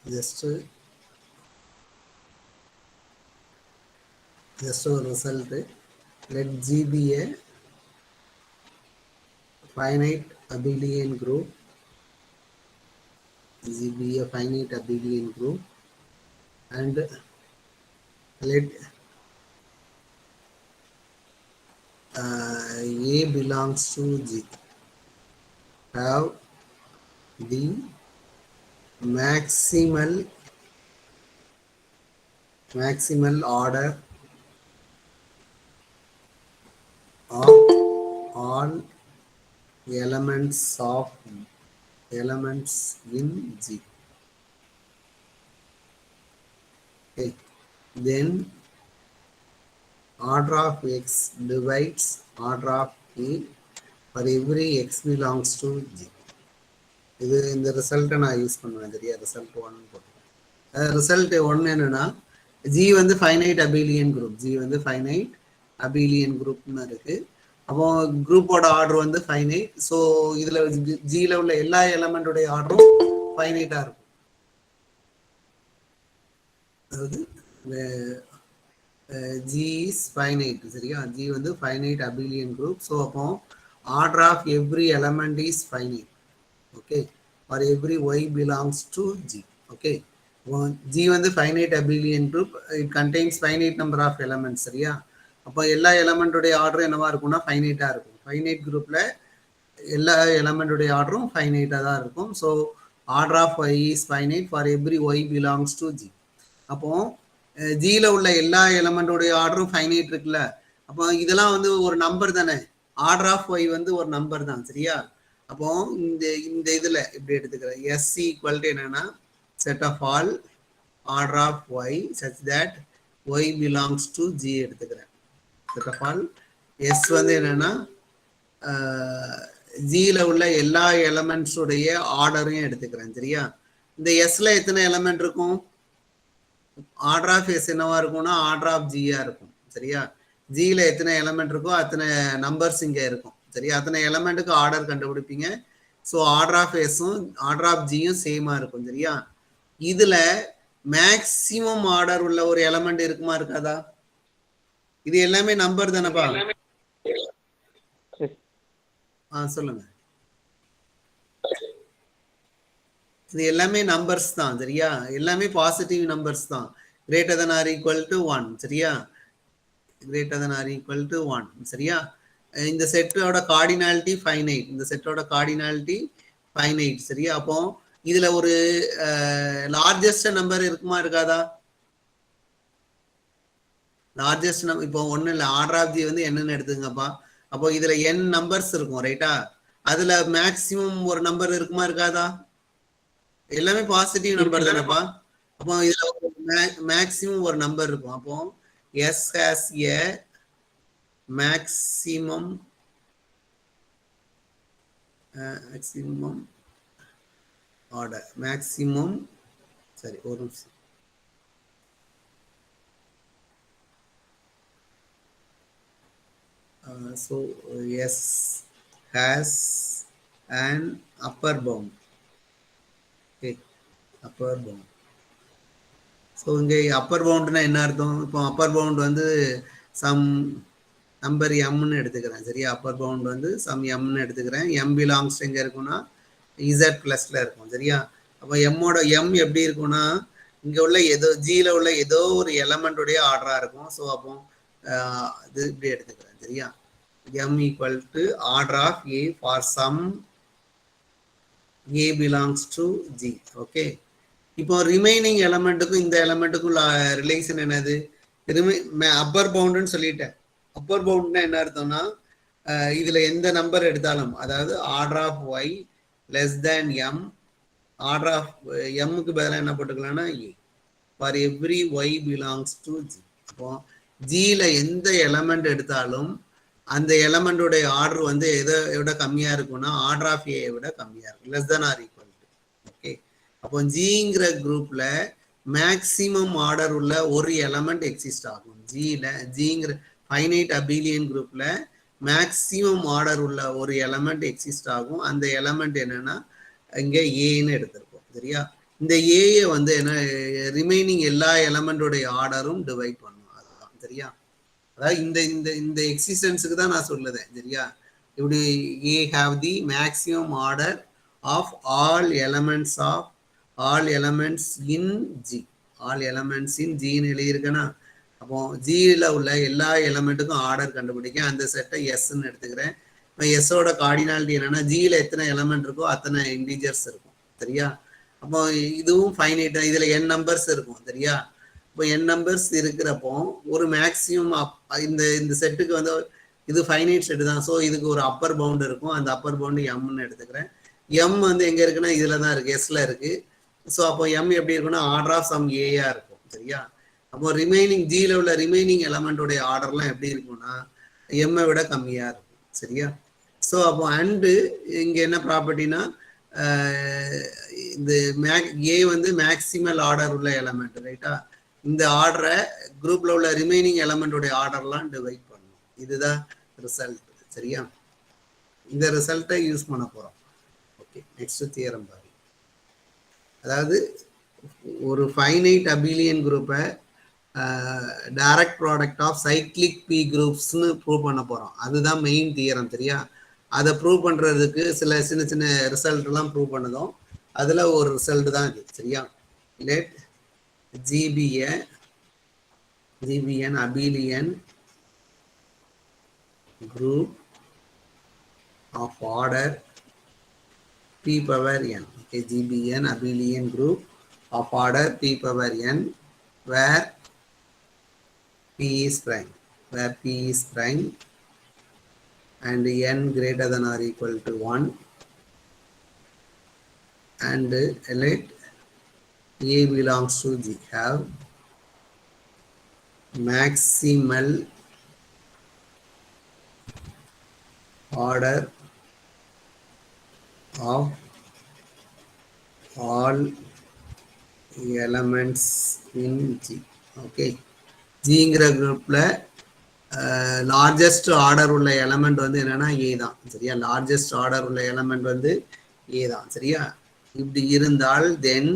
just a result. Let G be a finite abelian group. G be a finite abelian group, and let A belongs to G. Have the maximal order of all elements in G. Okay. Then order of X divides order of A for every X belongs to G. இது இந்த ரிசல்ட்டை நான் use பண்ணுவேன். சரியா? Result 1 போட்டு result 1 என்னன்னா G வந்து finite abelian group. G வந்து ஃபைனைட் அபிலியன் குரூப்னு இருக்கு. அப்போ குரூப்போட ஆர்டர் வந்து ஃபைனைட். ஸோ இதுல ஜியில் உள்ள எல்லா எலமெண்டோடைய ஆர்டரும் ஃபைனைட்டா இருக்கும். அதாவது G is finite. சரியா? G வந்து finite abelian group. So அப்போ order of every element is finite. Okay. For every y belongs to G. Okay. G வந்து finite abelian group. It contains finite number of elements. சரியா? அப்போ எல்லா எலமெண்டோடைய ஆர்டரும் என்னவா இருக்கும்னா ஃபைனைட்டா இருக்கும். ஃபைனைட் குரூப்ல எல்லா எலமெண்டோடைய ஆர்டரும் ஃபைனைட்டா தான் இருக்கும். So order of y is finite for every y belongs to G. அப்போ ஜியில் உள்ள எல்லா எலமெண்டோடைய ஆர்டரும் ஃபைனைட் இருக்குல்ல. அப்போ இதெல்லாம் வந்து ஒரு நம்பர் தானே. ஆர்டர் ஆஃப் ஒய் வந்து ஒரு நம்பர் தான். சரியா? அப்போ இந்த இதுல இப்படி எடுத்துக்கிறேன். எஸ் ஈக்குவல் டு என்னன்னா set of all order of y such that y belongs to g எடுத்துக்கிறேன். செட் ஆஃப் ஆல் எஸ் வந்து என்னன்னா ஜியில் உள்ள எல்லா எலமெண்ட்ஸுடைய ஆர்டரையும் எடுத்துக்கிறேன். சரியா? இந்த எஸ்ல எத்தனை எலமெண்ட் இருக்கும்? ஆர்டர் ஆஃப் எஸ் என்னவா இருக்கும்னா ஆர்டர் ஆஃப் ஜியா இருக்கும். சரியா? ஜியில எத்தனை எலமெண்ட் இருக்கோ அத்தனை நம்பர்ஸ் இங்க இருக்கும். சரியா? அத்தனை எலமெண்ட்டுக்கு ஆர்டர் கண்டுபிடிப்பீங்க. ஸோ ஆர்டர் ஆஃப் எஸும் ஆர்டர் ஆஃப் ஜியும் சேமா இருக்கும். சரியா? இதுல மேக்சிமம் ஆர்டர் உள்ள ஒரு எலமெண்ட் இருக்குமா இருக்காதா? இது எல்லாமே நம்பர் தானப்பா. சொல்லுங்க. இது எல்லாமே நம்பர்ஸ் தான். சரியா? எல்லாமே பாசிட்டிவ் நம்பர்ஸ் தான். Greater than or equal to 1. சரியா? Greater than or equal to 1. சரியா? இந்த செட்டோட கார்டினாலிட்டி ஃபைனைட். இந்த செட்டோட கார்டினாலிட்டி ஃபைனைட். சரியா? அப்போ இதுல ஒரு லார்ஜஸ்ட் நம்பர் இருக்குமா இருக்காதா? லார்ஜஸ்ட் நம்பர் இப்போ ஒண்ணு இல்லை. ஆர்டர் ஆஃப் ஜி வந்து என்னன்னு எடுத்துங்கப்பா. அப்போ இதுல n நம்பர்ஸ் இருக்கும். ரைட்டா? அதுல மேக்சிமம் ஒரு நம்பர் இருக்குமா இருக்காதா? எல்லாமே பாசிட்டிவ் நம்பர் தானேப்பா. அப்போ இதுல மேக்சிமம் ஒரு நம்பர் இருக்கும். அப்போ s has a maximum order. Maximum சரி ஒரு நிமிஷம். So S has an upper bound. Okay, upper bound. So இங்கே அப்பர் பவுண்ட்னா என்ன அர்த்தம்? இப்போ அப்பர் பவுண்ட் வந்து சம் நம்பர் எம்னு எடுத்துக்கிறேன். சரியா? அப்பர் பவுண்ட் வந்து சம் எம்னு எடுத்துக்கிறேன். எம் பிலாங்ஸ் எங்கே இருக்குன்னா இசட் ப்ளஸ்ல இருக்கும். சரியா? அப்போ எம்மோட எம் எப்படி இருக்கும்னா இங்கே உள்ள ஏதோ ஜியில் உள்ள ஏதோ ஒரு எலமெண்ட்டுடைய ஆர்டராக இருக்கும். ஸோ அப்போ இது இப்படி எடுத்துக்கிறேன். சரியா? M equal to order of a for some a belongs to g. Okay. இப்போ ரிமைனிங் எலமெண்ட்டுக்கும் இந்த எலமெண்ட்டுக்கும் ரிலேஷன் என்னது? அப்பர் பவுண்டுன்னு சொல்லிட்டேன். அப்பர் பவுண்ட்னா என்ன அர்த்தம்னா இதுல எந்த நம்பர் எடுத்தாலும், அதாவது order of y less than m, order of எம்முக்கு பதிலாக என்ன போட்டுக்கலாம்னா a for every y belongs to G. அப்போ ஜியில எந்த எலமெண்ட் எடுத்தாலும் அந்த எலமெண்டோடைய ஆர்டர் வந்து எதை விட கம்மியா இருக்கும்னா ஆர்டர் ஆஃப் ஏ விட கம்மியா இருக்கும். Less than or equal to. Okay. அப்போ ஜிங்கிற குரூப்ல மேக்சிமம் ஆர்டர் உள்ள ஒரு எலமெண்ட் எக்ஸிஸ்ட் ஆகும். ஜிங்கிற ஃபைனைட் அபிலியன் குரூப்ல மேக்சிமம் ஆர்டர் உள்ள ஒரு எலமெண்ட் எக்ஸிஸ்ட் ஆகும். அந்த எலமெண்ட் என்னன்னா இங்க ஏன்னு எடுத்திருப்போம். சரியா? இந்த ஏயை வந்து என்ன ரிமைனிங் எல்லா எலமெண்டோடைய ஆர்டரும் டிவைட் பண்ணும். அதுதான் சரியா. அதாவது இந்த இந்த இந்த எக்ஸிஸ்டன்ஸுக்கு தான் நான் சொல்லுதேன் சரியா. இப்படி a have the maximum order of all elements in G. All elements in ஜின்னு எழுதியிருக்கேன்னா, அப்போ ஜியில் உள்ள எல்லா எலமெண்ட்டுக்கும் ஆர்டர் கண்டுபிடிக்க அந்த செட்டை எஸ்ன்னு எடுத்துக்கிறேன். இப்போ எஸ்ஸோட கார்டினாலிட்டி என்னன்னா, ஜியில் எத்தனை எலமெண்ட் இருக்கோ அத்தனை இன்டிஜர்ஸ் இருக்கும் சரியா. அப்போ இதுவும் ஃபைனைட், இதில் n நம்பர்ஸ் இருக்கும் சரியா. இப்போ n நம்பர்ஸ் இருக்கிறப்போ ஒரு மேக்ஸிமம் இந்த இந்த செட்டுக்கு வந்து இது ஃபைனைட் செட்டு தான். ஸோ இதுக்கு ஒரு அப்பர் பவுண்ட் இருக்கும். அந்த அப்பர் பவுண்டு எம்னு எடுத்துக்கிறேன். எம் வந்து எங்கே இருக்குன்னா இதில் தான் இருக்குது, எஸ்ல இருக்குது. ஸோ அப்போ எம் எப்படி இருக்குன்னா ஆர்டர் ஆஃப் சம் ஏயா இருக்கும் சரியா. அப்போ ரிமைனிங் ஜியில் உள்ள ரிமைனிங் எலமெண்டோடைய ஆர்டர்லாம் எப்படி இருக்கும்னா எம்மை விட கம்மியாக இருக்கும் சரியா. ஸோ அப்போ அண்டு இங்கே என்ன ப்ராப்பர்ட்டினா இந்த ஏ வந்து மேக்சிமல் ஆர்டர் உள்ள எலமெண்ட் ரைட்டா. இந்த ஆர்டரை குரூப்ல உள்ள ரிமைனிங் எலமெண்டோடைய ஆர்டர்லாம் டிவைட் பண்ணும். இதுதான் ரிசல்ட் சரியா. இந்த ரிசல்ட்டை யூஸ் பண்ண போறோம். ஓகே, நெக்ஸ்ட் தியரம் பாருங்க. அதாவது ஒரு ஃபைனைட் அபிலியன் குரூப்பை direct product of cyclic p குரூப்ஸ்னு ப்ரூவ் பண்ண போறோம். அதுதான் மெயின் தியரம் சரியா. அதை ப்ரூவ் பண்றதுக்கு சில சின்ன சின்ன ரிசல்ட் எல்லாம் ப்ரூவ் பண்ணதும் அதுல ஒரு ரிசல்ட் தான் இது சரியா. Let GBN abelian group of order p power n. Okay, GBN abelian group of order p power n where p is prime and n greater than or equal to 1 and let A belongs to G have maximal order of all elements in G. Okay, Gங்கிற குரூப்ல largest order உள்ள element வந்து என்னன்னா ஏ தான் சரியா. Largest order உள்ள element வந்து ஏ தான் சரியா. இப்படி இருந்தால் தென்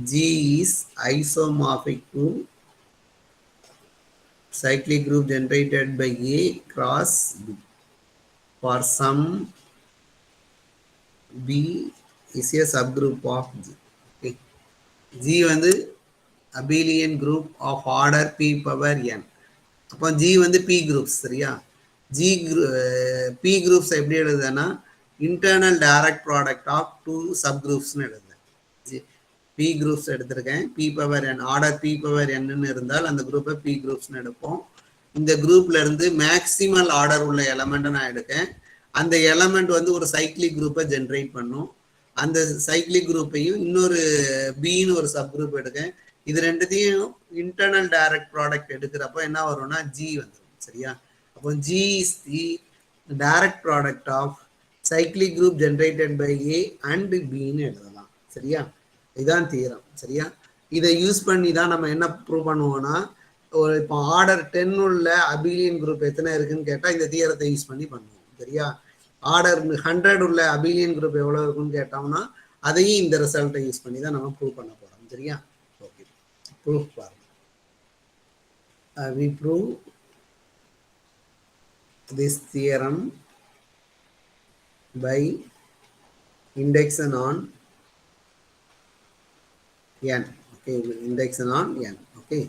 G is isomorphic to cyclic group generated by A cross B for some B is a subgroup of G. Okay. G வந்து abelian group of order P power n. அப்போ G வந்து P groups சரியா. P groups எப்படி எழுதுனா internal direct product of two subgroups எழுதுறேன். P groups எடுத்திருக்கேன். P power n order P power n இருந்தால் அந்த குரூப்பை P groups எடுப்போம். இந்த குரூப்ல இருந்து மேக்சிமல் ஆர்டர் உள்ள எலமெண்ட் நான் எடுக்கேன். அந்த எலமெண்ட் வந்து ஒரு சைக்ளிக் குரூப்பை ஜென்ரேட் பண்ணும். அந்த சைக்ளிக் குரூப்பையும் இன்னொரு பின்னு ஒரு சப் குரூப் எடுக்கேன். இது ரெண்டுத்தையும் இன்டர்னல் டைரக்ட் ப்ராடக்ட் எடுக்கிறப்போ என்ன வரும்னா G வந்துடும் சரியா. அப்போ G is the direct product of cyclic group generated by A and Bன்னு எழுதலாம் சரியா. இதான் தியரம் சரியா. இதை யூஸ் பண்ணி தான் நம்ம என்ன ப்ரூவ் பண்ணுவோம்னா ஒரு இப்போ ஆர்டர் 10 உள்ள அபிலியன் குரூப் எத்தனை இருக்குன்னு கேட்டால் இந்த தியரத்தை யூஸ் பண்ணி பண்ணுவோம் சரியா. ஆர்டர் 100 உள்ள அபிலியன் குரூப் எவ்வளோ இருக்குன்னு கேட்டோம்னா அதையும் இந்த ரிசல்ட்டை யூஸ் பண்ணி தான் நம்ம ப்ரூவ் பண்ண போகிறோம் சரியா. ஓகே, ப்ரூஃப் பாருங்க. We prove this theorem by induction on n. Okay, induction on n. Okay,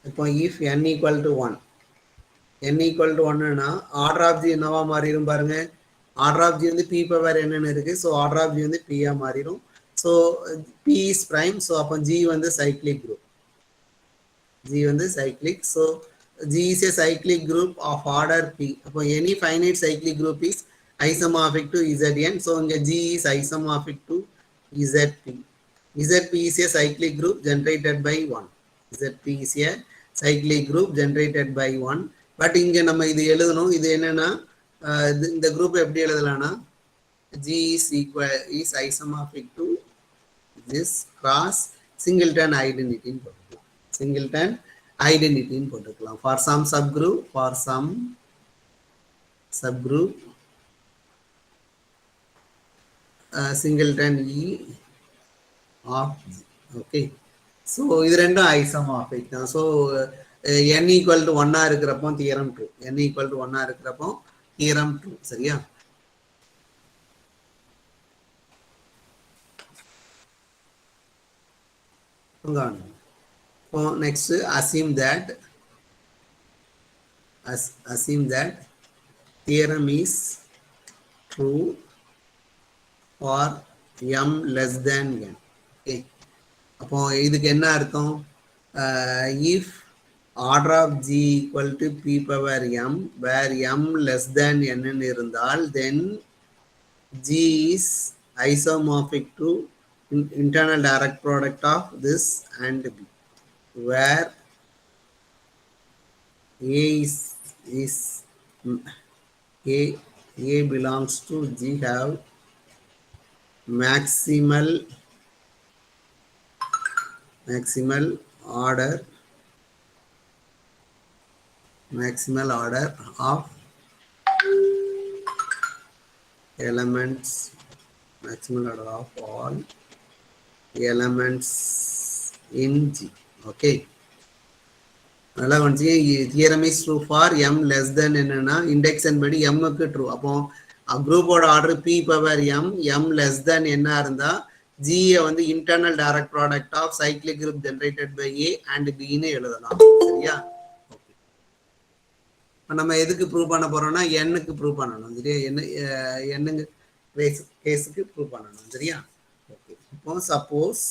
இப்போ if n equal to 1, n equal to 1 னா ஆர்டர் ஆஃப் ஜி என்னவா மாறிடும் பாருங்க. ஆர்டர் ஆஃப் ஜி வந்து p பவர் n இருக்கு. So order of G வந்து p ஆ மாறிடும். So p is prime. So அப்போ g வந்து சைக்ளிக் குரூப். G வந்து cyclic. So G is a cyclic group of order P. அப்போ any finite cyclic group is isomorphic to Zn. So இங்க G is isomorphic to Zp. Zp is a cyclic group generated by 1. Zp is a cyclic group generated by 1. But இங்க நம்ம இது எழுதணும். இது என்னன்னா இந்த group எப்படி எழுதலாம்னா G is isomorphic to this cross singleton identity. Singleton identity போட்டுக்கலாம். For some subgroup singleton E of G. Okay. So இது ரெண்டும் isomorphic தான். So n equal to 1 இருக்கிறப்போ theorem true, n equal to 1 இருக்கிறப்போ தியரம் ட்ரூ. சரியா? So next assume that theorem is true for m less than n. Okay. அப்போ இதுக்கு என்ன அர்த்தம்? If order of G equal to p power m where m less than n இருந்தால் then G is isomorphic to internal direct product of this and B, where A belongs to G have maximal order of elements, maximal order of all elements in G. Okay. Theorem is true for m less than n. Index and body m க்கு true. அப்போ group ஓட order p power m less than n இருந்தா G வந்து internal direct product of cyclic group generated by A and B ன்னு எழுதலாம். சரியா? நம்ம எதுக்கு ப்ரூவ் பண்ண போறோம்னா n க்கு ப்ரூவ் பண்ணணும். சரியா? n கேஸ்க்கு ப்ரூவ் பண்ணணும். சரியா? ஓகே. இப்போ suppose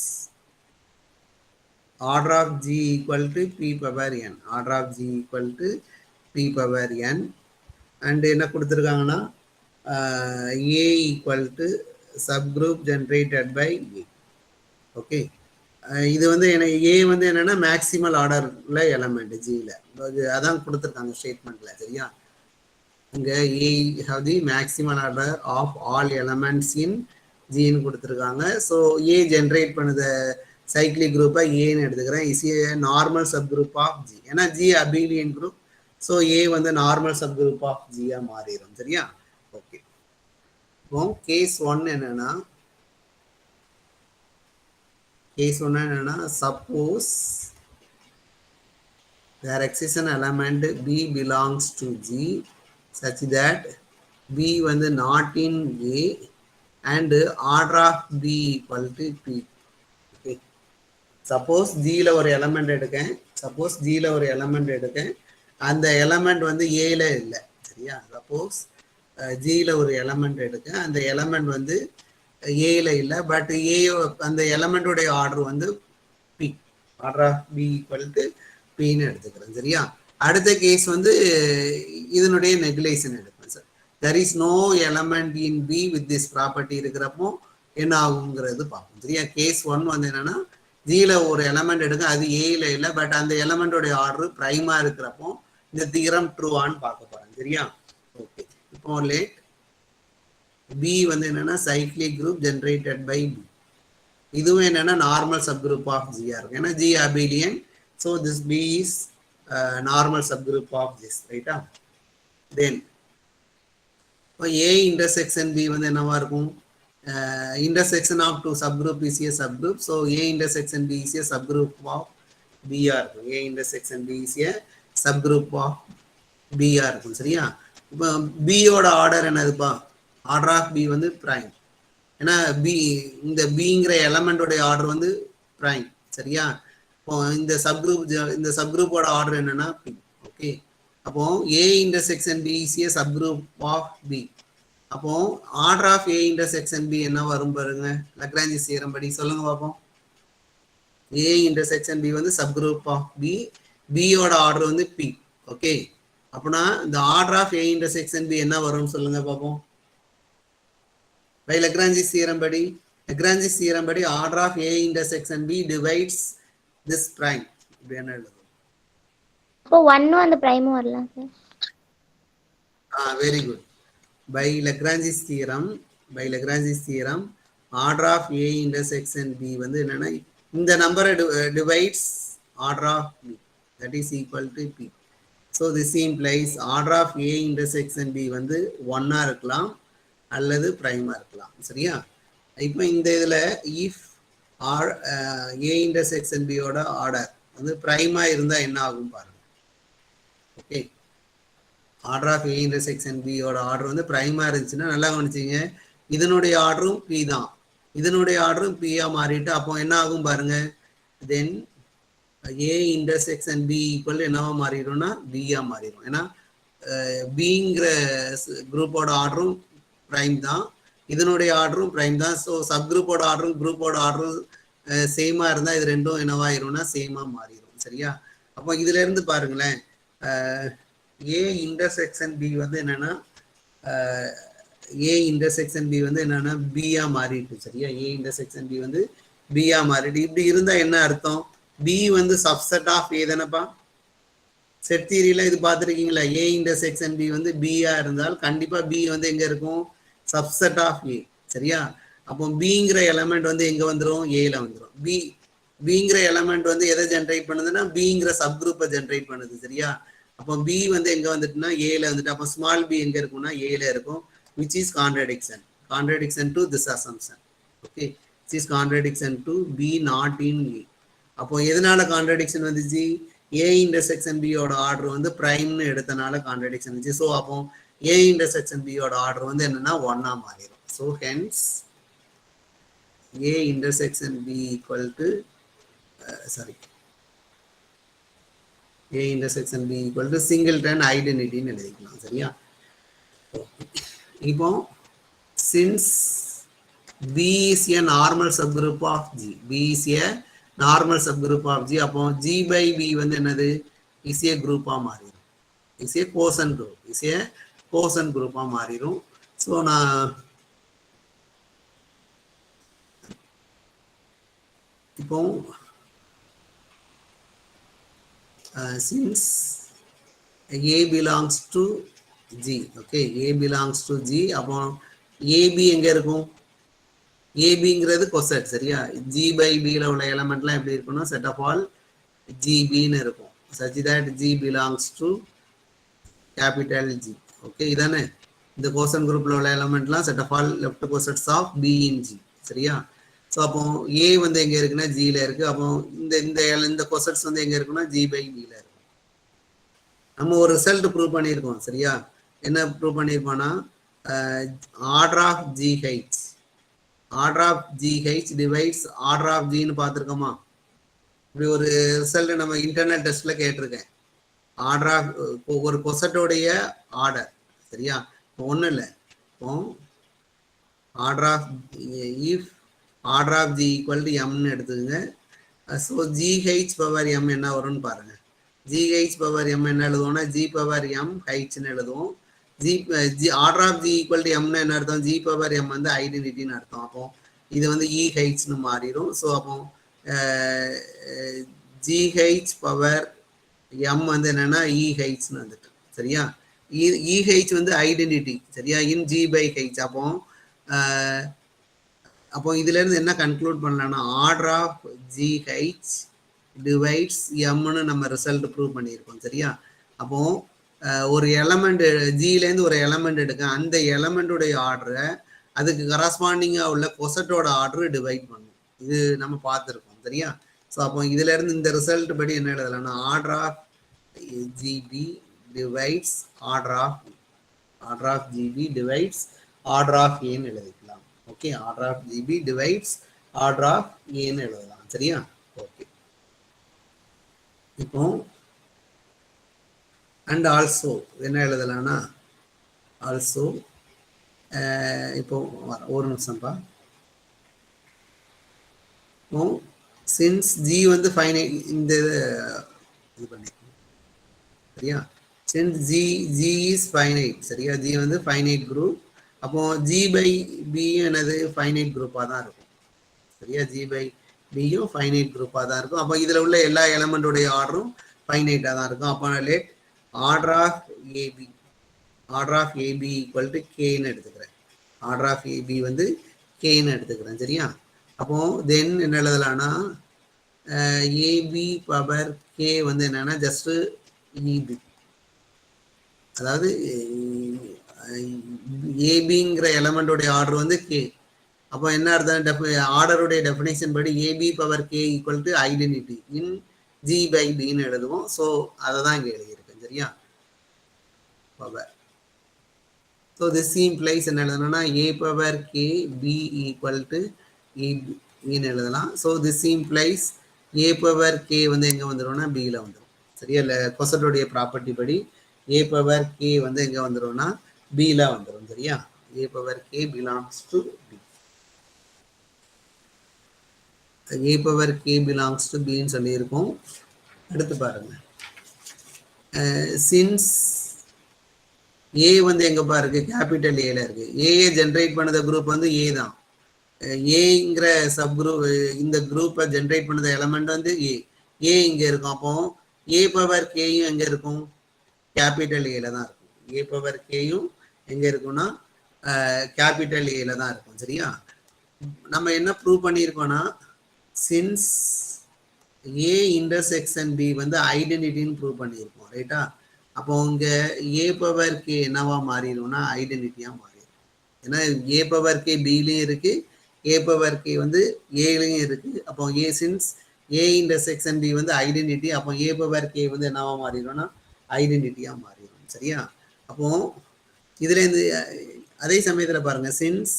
order of G equal to p power n, order of G equal to p power n and என்ன கொடுத்திருக்காங்கன்னா A equal to subgroup generated by A. Okay. இது வந்து A வந்து என்னன்னா மேக்ஸிமல் ஆர்டர்ல element Gல அதான் கொடுத்திருக்காங்க ஸ்டேட்மெண்ட்ல. சரியா? இங்க A have the maximal order of all elements in G ன்னு கொடுத்திருக்காங்க. ஸோ A ஜென்ரேட் பண்ணுத cyclic group A ன்னு எடுத்துக்கிறேன். is a normal subgroup of G. ஏன்னா G abelian group. So A வந்து normal subgroup of G மாறிடும். சரியா? Okay. இப்போ கேஸ் 1 என்னன்னா suppose there exists an element B belongs to G such that B வந்து not in A and order of B equal to P. Okay. Suppose G ல ஒரு element எடுக்கேன், அந்த element வந்து A ல இல்லை. சரியா? சப்போஸ் G ல ஒரு எலமெண்ட் எடுக்கேன், அந்த எலமெண்ட் வந்து A ல இல்லை, பட் A அந்த எலமெண்டோடைய ஆர்டர் வந்து P, order of B equal to Pன்னு எடுத்துக்கிறேன். சரியா? அடுத்த கேஸ் வந்து இதனுடைய நெகுலேஷன் எடுப்பேன் sir. There is no element in B with this property இருக்கிறப்போ என்ன ஆகுங்கிறது பார்ப்போம். சரியா? கேஸ் 1 வந்து என்னன்னா Gல ஒரு எலமெண்ட் எடுக்க, அது ஏல இல்லை, பட் அந்த எலமெண்டோடைய ஆர்டர் பிரைமா இருக்கிறப்போ இந்த தியரம் ட்ரூவான்னு பார்க்க போறேன். சரியா? ஓகே. இப்போ லேட் B வந்து என்னன்னா cyclic group generated by B. இதுவும் என்னன்னா நார்மல் சப்குரூப் ஆஃப் G இருக்கும். ஏன்னா G abelian, so this B is normal subgroup of this. ரைட்டா? then A intersection B வந்து என்னவா இருக்கும்? Intersection of two subgroup is a subgroup, so A intersection B is a subgroup of B இருக்கும். A intersection B is a subgroup of B இருக்கும். சரியா? இப்போ B ஓட order என்னதுப்பா? ஆர்டர் ஆஃப் B வந்து பிரைம். ஏன்னா B இந்த Bங்கிற எலமெண்டோட order வந்து பிரைம். சரியா? இப்போ இந்த சப்குரூப்போட ஆர்டர் என்னன்னா P. ஓகே. அப்போ A intersection B is a subgroup of B. அப்போ order of A intersection B என்ன வரும் பாருங்க. லக்ராஞ்சி தியரம் படி சொல்லுங்க பாப்போம். A intersection B வந்து சப்குரூப் ஆஃப் B, B ஓட ஆர்டர் வந்து P. ஓகே. அப்பனா இந்த order of A intersection B என்ன வரும்னு சொல்லுங்க பாப்போம். By Lagrange's theorem body, order of A intersection B divides this prime. So 1 and the prime வரலாம் sir. Very good. By Lagrange's theorem, order of A intersection B வந்து என்னன்னா இந்த நம்பரை divides order of B, that is equal to P. So this implies order of A intersection B வந்து 1 இருக்கலாம் அல்லது பிரைமா இருக்கலாம். சரியா? இப்போ இந்த இதுல if ஆர் ஏ இன்டர்செக்ஷன் பியோட ஆர்டர் வந்து பிரைமா இருந்தா என்ன ஆகும் பாருங்க. Okay, order of a intersection பியோட ஆர்டர் வந்து பிரைமா இருந்துச்சுன்னா நல்லா கவனிச்சிங்க, இதனுடைய ஆர்டரும் பி தான், இதனுடைய ஆர்டரும் பியா மாறிட்டு அப்போ என்ன ஆகும் பாருங்க, தென் ஏ இன்டர்செக்ஷன் பி ஈக்குவல் என்னவா மாறிடும்னா பியா மாறிடும். ஏன்னா பிங்கிற குரூப்போட ஆர்டரும் பிரைம் தான், இதனுடைய ஆர்டரும் பிரைம் தான். ஸோ சப் குரூப்போட ஆர்டரும் குரூப்போட ஆர்டரும் சேமா இருந்தா இது ரெண்டும் என்னவாயிரும்னா சேமா மாறிடும். சரியா? அப்போ இதுல இருந்து பாருங்களேன், ஏ இன்டர்செக்ஷன் பி வந்து என்னன்னா ஏ இன்டர்செக்ஷன் பி வந்து என்னன்னா பியா மாறிட்டு. சரியா? ஏ இன்டர்செக்ஷன் பி வந்து பியா மாறிட்டு. இப்படி இருந்தா என்ன அர்த்தம், பி வந்து சப்செட் ஆஃப் ஏ தானப்பா. செட் தியரியில இது பார்த்துருக்கீங்களா, ஏ இன்டர்செக்ஷன் பி வந்து பியா இருந்தால் கண்டிப்பா பி வந்து எங்க இருக்கும், சப்செட் ஆஃப் ஏ. சரியா? அப்போ பிங்கிற எலமெண்ட் வந்து எங்க வந்துடும், ஏல வந்துடும். பிங்கிற எலமெண்ட் வந்து எதை ஜென்ரேட் பண்ணுதுன்னா பிங்கிற சப் குரூப்பை ஜென்ரேட் பண்ணுது. சரியா? அப்போ பி வந்து எங்க வந்துட்டுனா ஏல வந்துட்டு, அப்போ ஸ்மால் பி எங்க இருக்கும்னா ஏல இருக்கும், which is contradiction to this assumption. Okay, which is contradiction to b not in a. அப்போ எதனால கான்ட்ரடிக்ஷன் வந்துச்சு, ஏ இன்டர்செக்ஷன் பியோட ஆர்டர் வந்து பிரைம்னு எடுத்தனால கான்ட்ரடிக்ஷன் வந்துச்சு. ஸோ அப்போ ஏ இன்டர்செக்ஷன் பியோட ஆர்டர் வந்து என்னன்னா ஒன்னா மாறிடும். So hence A intersection B equal to A intersection B equal to singleton ஐடென்டிட்டின்னு எழுதிக்கலாம். சரியா? இப்போ since B is a normal subgroup of G, B is a normal subgroup of G, அப்போ G by B வந்து என்னது, is a group ஆ மாறிடும், is a quotient group, is a quotient group ஆ மாறிடும். So நான் இப்போ since A belongs to G, okay, A belongs to G, அப்போ AB எங்க இருக்கும், ஏபிங்கிறது கொசெட். சரியா? ஜி பை பியில் உள்ள எலமெண்ட்லாம் எப்படி இருக்குன்னா செட் ஆஃப் ஆல் ஜிபின்னு இருக்கும், such that g belongs to capital G. Okay, இதானே இந்த கோசன் குரூப்ல உள்ள எலமெண்ட்லாம் set of all left cosets of B in G. சரியா? ஸோ அப்போ ஏ வந்து எங்க இருக்குன்னா ஜியில் இருக்கு, அப்போ இந்த கோசெட்ஸ் வந்து எங்க இருக்குன்னா ஜி பை பியில் இருக்கும். நம்ம ஒரு ரிசல்ட் ப்ரூவ் பண்ணியிருக்கோம். சரியா? என்ன ப்ரூவ் பண்ணியிருப்போம்னா order of GH, order of GH divides order of ஜின்னு பார்த்துருக்கோமா. இப்படி ஒரு ரிசல்ட் நம்ம இன்டர்னல் டெஸ்ட்ல கேட்டிருக்கேன். ஆர்டர் ஆஃப் ஒரு கொசட்டோடைய ஆர்டர். சரியா? ஒன்றும் இல்லை, இப்போ order of if order of G equal to எம்னு எடுத்துக்கோங்க. ஸோ ஜிஹெச் பவர் எம் என்ன வரும்னு பாருங்க. ஜிஹெச் பவர் எம் என்ன எழுதுவோம்னா ஜி பவர் எம் ஹெச்னு எழுதுவோம். Order of G equal to எம்னு என்ன அர்த்தம், ஜி பவர் எம் வந்து ஐடென்டிட்டின்னு அர்த்தம். அப்போ இது வந்து இஹெச்னு மாறிடும். ஸோ அப்போ ஜிஹெச் பவர் எம் வந்து என்னன்னா இஹெச்னு வந்துட்டு. சரியா? இஹெச் வந்து ஐடென்டிட்டி. சரியா? இன் ஜி பை ஹெச். அப்போ இதுல இருந்து என்ன கன்க்ளூட் பண்ணலாம்னா ஆர்டர் ஆஃப் ஜிஹெச் டிவைட்ஸ் எம்னு நம்ம ரிசல்ட் ப்ரூவ் பண்ணியிருக்கோம். சரியா? அப்போ ஒரு எலமெண்ட் ஜிலேருந்து ஒரு எலமெண்ட் எடுக்க, அந்த எலமெண்ட்டுடைய ஆர்டரை அதுக்கு கரஸ்பாண்டிங்காக உள்ள கொசட்டோட ஆர்டர் டிவைட் பண்ணும். இது நம்ம பார்த்துருக்கோம். சரியா? ஸோ அப்போ இதுல இருந்து இந்த ரிசல்ட் படி என்ன எழுதலாம்னா order of GB divides order of GB divides order of ஏன்னு எழுதிக்கலாம். Okay, order of GB divides order of ஏன்னு எழுதலாம். சரியா? ஓகே, இப்போ அண்ட் ஆல்சோ என்ன எழுதலாம்னா ஆல்சோ இப்போ ஒரு நிமிஷம்ப்பா. இப்போ சின்ஸ் ஜி வந்து ஃபைனைட், இந்த இது பண்ணிக்கணும். சரியா? Since G is finite. சரியா? ஜி வந்து ஃபைனைட் குரூப். அப்போ ஜி பை பியும் என்னது ஃபைனைட் குரூப்பாக தான் இருக்கும். சரியா? ஜி பை பியும் ஃபைனைட் குரூப்பாக தான் இருக்கும். அப்போ இதில் உள்ள எல்லா எலமெண்ட்டுடைய ஆர்டரும் ஃபைனைட்டாக தான் இருக்கும். அப்போ let order of AB, order of AB equal to கேன்னு எடுத்துக்கிறேன். ஆர்டர் ஆஃப் ஏபி வந்து கேன்னு எடுத்துக்கிறேன். சரியா? அப்போ தென் என்ன எழுதலாம்னா ஏபி பவர் கே வந்து என்னன்னா ஜஸ்ட் இபி, அதாவது ஏபிங்கிற எலமெண்டோடைய ஆர்டர் வந்து கே, அப்போ என்ன அர்த்தம், ஆர்டருடைய டெஃபினேஷன் படி AB power K equal to identity in G by பின்னு எழுதுவோம். ஸோ அதை தான் இங்கே எழுதியிருக்கேன். சரியா, பவர். ஸோ திஸ் இம்ப்ளைஸ் என்ன எழுதணும்னா A power K B equal to ஏபின்னு எழுதலாம். So this implies A power K வந்து எங்கே வந்துடும்னா பியில் வந்துடும். சரியா, இல்லை கொசட்டோடைய ப்ராப்பர்ட்டி படி ஏ பவர் கே வந்து எங்கே வந்துடும்னா பியில் வந்துடும். சரியா, A power K belongs to B. A power K belongs to பின்னு சொல்லியிருக்கோம். அடுத்து பாருங்க, சின்ஸ் ஏ வந்து எங்கப்பா இருக்கு, கேபிட்டல் ஏல இருக்கு. ஏஏ ஜென்ரேட் பண்ணத குரூப் வந்து ஏ தான். ஏங்கிற சப் குரூப், இந்த குரூப்பை ஜென்ரேட் பண்ணத எலமெண்ட் வந்து ஏ. ஏ இங்க இருக்கும். அப்போ ஏ பவர் கேயும் எங்க இருக்கும், கேபிட்டல் ஏல தான் இருக்கும். ஏ பவர் கேயும் எங்க இருக்கும்னா கேபிட்டல் ஏல தான் இருக்கும். சரியா, நம்ம என்ன ப்ரூவ் பண்ணியிருக்கோம்னா சின்ஸ் ஏ இன்டர்செக்ஷன் பி வந்து ஐடென்டிட்டின்னு ப்ரூவ் பண்ணியிருக்கோம். ரைட்டா, அப்போ இங்க ஏ பவர் கே என்னவா மாறிடும்னா ஐடென்டிட்டியா மாறிடும். ஏன்னா ஏ பவர் கே பிலையும் இருக்கு, ஏ பவர் கே வந்து ஏலையும் இருக்கு. அப்போ ஏ சின்ஸ் ஏ இன்டர்செக்ஷன் பி வந்து ஐடென்டிட்டி, அப்போ ஏ பவர் கே வந்து என்னவா மாறிடும்னா ஐடென்டிட்டியா மாறிடும். சரியா, அப்போ இதுல இருந்து அதே சமயத்துல பாருங்க, சின்ஸ்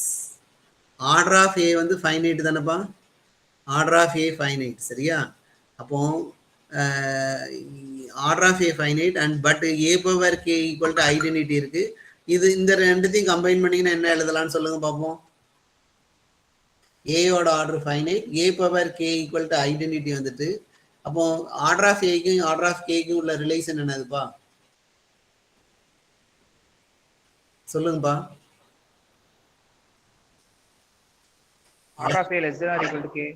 ஆர்டர் ஆஃப் ஏ வந்து ஃபைனைட் தானேப்பா, ஆர்டர் ஆஃப் ஏ ஃபைனைட். சரியா, அப்போ order of a finite and but a power K equal to identity இருக்கு. இது இந்த ரெண்டுத்தையும் கம்பைன் பண்ணீங்கன்னா என்ன எழுதலாம்னு சொல்லுங்க பார்ப்போம். ஏயோட order finite, A power K equal to identity வந்துட்டு, அப்போ ஆர்டர் ஆஃப் ஏக்கும் ஆர்டர் ஆஃப் கேக்கும் உள்ள ரிலேஷன் என்னதுப்பா சொல்லுங்கப்பா. Order of A less than or equal to K.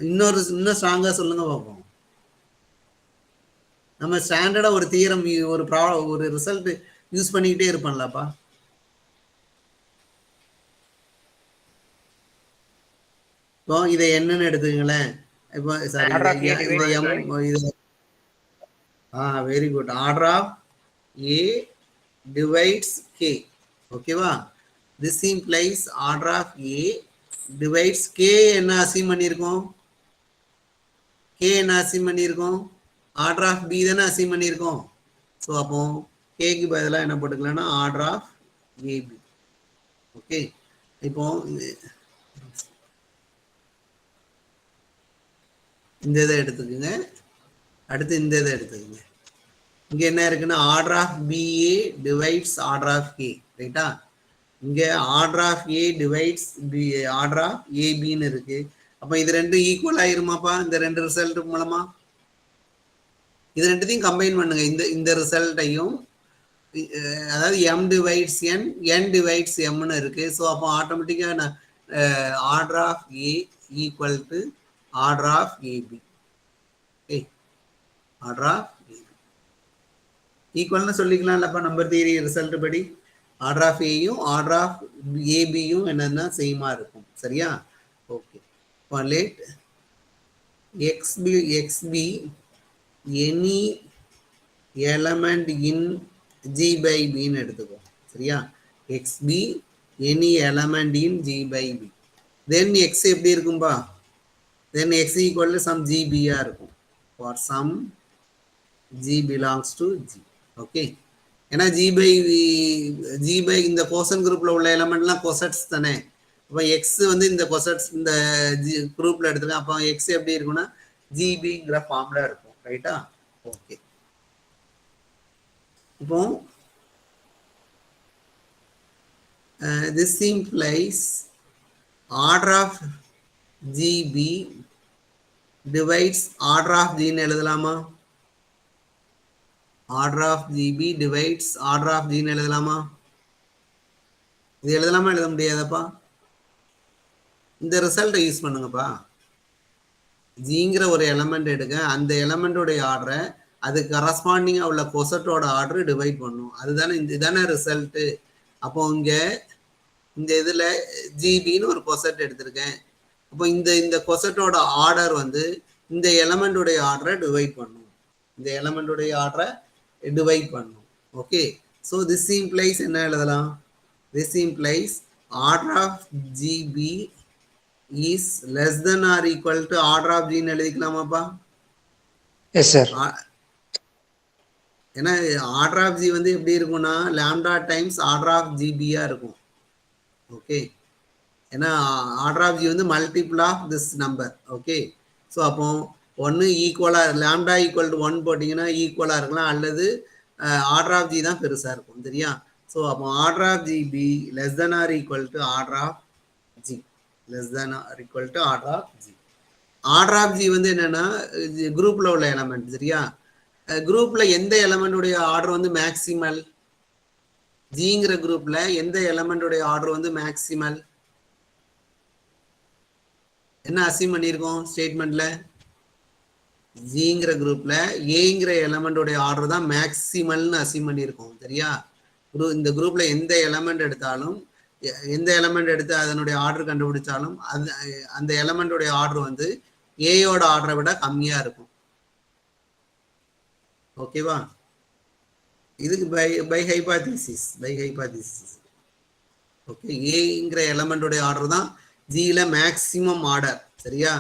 இன்னும் ஸ்ட்ராங்கா சொல்லுங்க பார்ப்போம். நம்ம ஸ்டாண்டர்டா ஒரு தியரம் ஒரு ரிசல்ட் யூஸ் பண்ணிக்கிட்டே இருப்பான்லப்பா. இப்போ இதை என்னன்னு எடுத்துக்கங்களேன். இப்போ sorry, very good. Order of A divides K. ஓகேவா, this implies order of A divides K. என்ன அசீம் பண்ணியிருக்கோம், கே என்ன அசீம் பண்ணியிருக்கோம், ஆர்டர் ஆஃப் பி தானே அசீம் பண்ணியிருக்கோம். ஸோ அப்போ கேக்கு பதிலாக என்ன போட்டுக்கலாம்னா ஆர்டர் ஆஃப் ஏபி. ஓகே, இப்போ இந்த இதை எடுத்துக்கோங்க, அடுத்து இந்த இதை எடுத்துக்கோங்க. இங்க என்ன இருக்குன்னா order of BA divides order of K. ரைட்டா, இங்க order of A divides B order of ஏபின்னு இருக்கு. அப்ப இது ரெண்டும் ஈக்குவல் ஆயிருமாப்பா இந்த ரெண்டு ரிசல்ட் மூலமா? இது ரெண்டுத்தையும் கம்பைன் பண்ணுங்க. இந்த ரிசல்ட்டையும், அதாவது M divides N, N divides எம்னு இருக்கு. ஸோ அப்போ ஆட்டோமேட்டிக்கா order of A equal to order of AB. Order of AB ஈக்குவல்னு சொல்லிக்கலாம் இல்லப்பா நம்பர் தியரி ரிசல்ட் படி. ஆர்டர் ஆஃப் ஏயும் ஆர்டர் ஆஃப் ஏபியும் என்னன்னா சேமா இருக்கும். சரியா, okay. let xb any element in g by b ன்னு எடுத்துக்கோ. சரியா, xb any element in g by b, then x எப்படி இருக்கும்பா, then x equal to some g b ஆ இருக்கும். for some g belongs to g. Okay, ஏன்னா g by இந்த quotient குரூப்ல உள்ள எலமெண்ட்லாம் கோசட்ஸ் தானே. அப்போ எக்ஸ் வந்து இந்த கொசட்ஸ் இந்த குரூப்ல எடுத்துக்கலாம். அப்போ எக்ஸ் எப்படி இருக்கும்னா ஜிபிங்கிற ஃபார்ம்ல இருக்கும். ரைட்டா, ஓகே. இப்போ this implies order of GB divides order of G ன்னு எழுதலாமா? order of GB divides order of G ன்னு எழுதலாமா? இது எழுதலாமா எழுத முடியாதப்பா? இந்த ரிசல்ட்டை யூஸ் பண்ணுங்கப்பா. ஜிங்கிற ஒரு எலமெண்ட் எடுங்க, அந்த எலமெண்டோடைய ஆர்டரை அது கரஸ்பாண்டிங்கா உள்ள கொசட்டோட ஆர்டர் டிவைட் பண்ணும். அதுதானே இதுதானே ரிசல்ட்டு. அப்போ இங்க இந்த இதுல ஜிபின்னு ஒரு கொசட் எடுத்திருக்கேன். அப்போ இந்த கொசட்டோட ஆர்டர் வந்து இந்த எலமெண்டோடைய ஆர்டரை டிவைட் பண்ணும், இந்த எலமெண்டோடைய ஆர்டரை டிவைட் பண்ணும். ஓகே, ஸோ திஸ் இம்ப்ளைஸ் என்ன எழுதலாம், this implies order of GB is less than or equal to order of G ன்னு எழுதிக்கலாமாப்பா? Yes sir. ஏன்னா ஆர்டர் ஆஃப் ஜி வந்து எப்படி இருக்கும்னா லாம்டா டைம்ஸ் ஆர்டர் ஆஃப் ஜிபியா இருக்கும். ஓகே, ஏன்னா ஆர்டர் ஆஃப் ஜி வந்து multiple of this number. Okay, so அப்போ ஒன்று ஈக்குவலாக லாம்டா ஈக்குவல் டு 1 போட்டிங்கன்னா ஈக்குவலாக இருக்கலாம், அல்லது ஆர்டர் ஆஃப் ஜி தான் பெருசாக இருக்கும். சரியா? ஸோ அப்போ order of g b less than or equal to order of g, less than or equal to order of g. Order of G வந்து என்னன்னா குரூப்ல உள்ள எலமெண்ட். சரியா? குரூப்ல எந்த எலமெண்டுடைய ஆர்டர் வந்து மேக்சிமல்? ஜிங்கிற குரூப்ல எந்த எலமெண்டுடைய ஆர்டர் வந்து மேக்சிமல்? என்ன அசீம் பண்ணியிருக்கோம் ஸ்டேட்மெண்ட்ல? ஜிங்கிற குரூப்ல ஏங்கிற எலமெண்டுடைய ஆர்டர் தான் மேக்சிமல்னு அசீம் பண்ணியிருக்கோம். சரியா? இந்த குரூப்ல எந்த எலமெண்ட் எடுத்தாலும், எந்த எலமெண்ட் எடுத்து அதனுடைய ஆர்டர் கண்டுபிடிச்சாலும் அந்த எலமெண்டுடைய ஆர்டர் வந்து ஏயோட ஆர்டரை விட கம்மியா இருக்கும். ஓகேவா? இதுக்கு பை ஹைபாதிசிஸ். ஓகே, ஏங்கிற எலமெண்டோடைய ஆர்டர் தான் ஜியில மேக்சிமம் ஆர்டர். சரியா?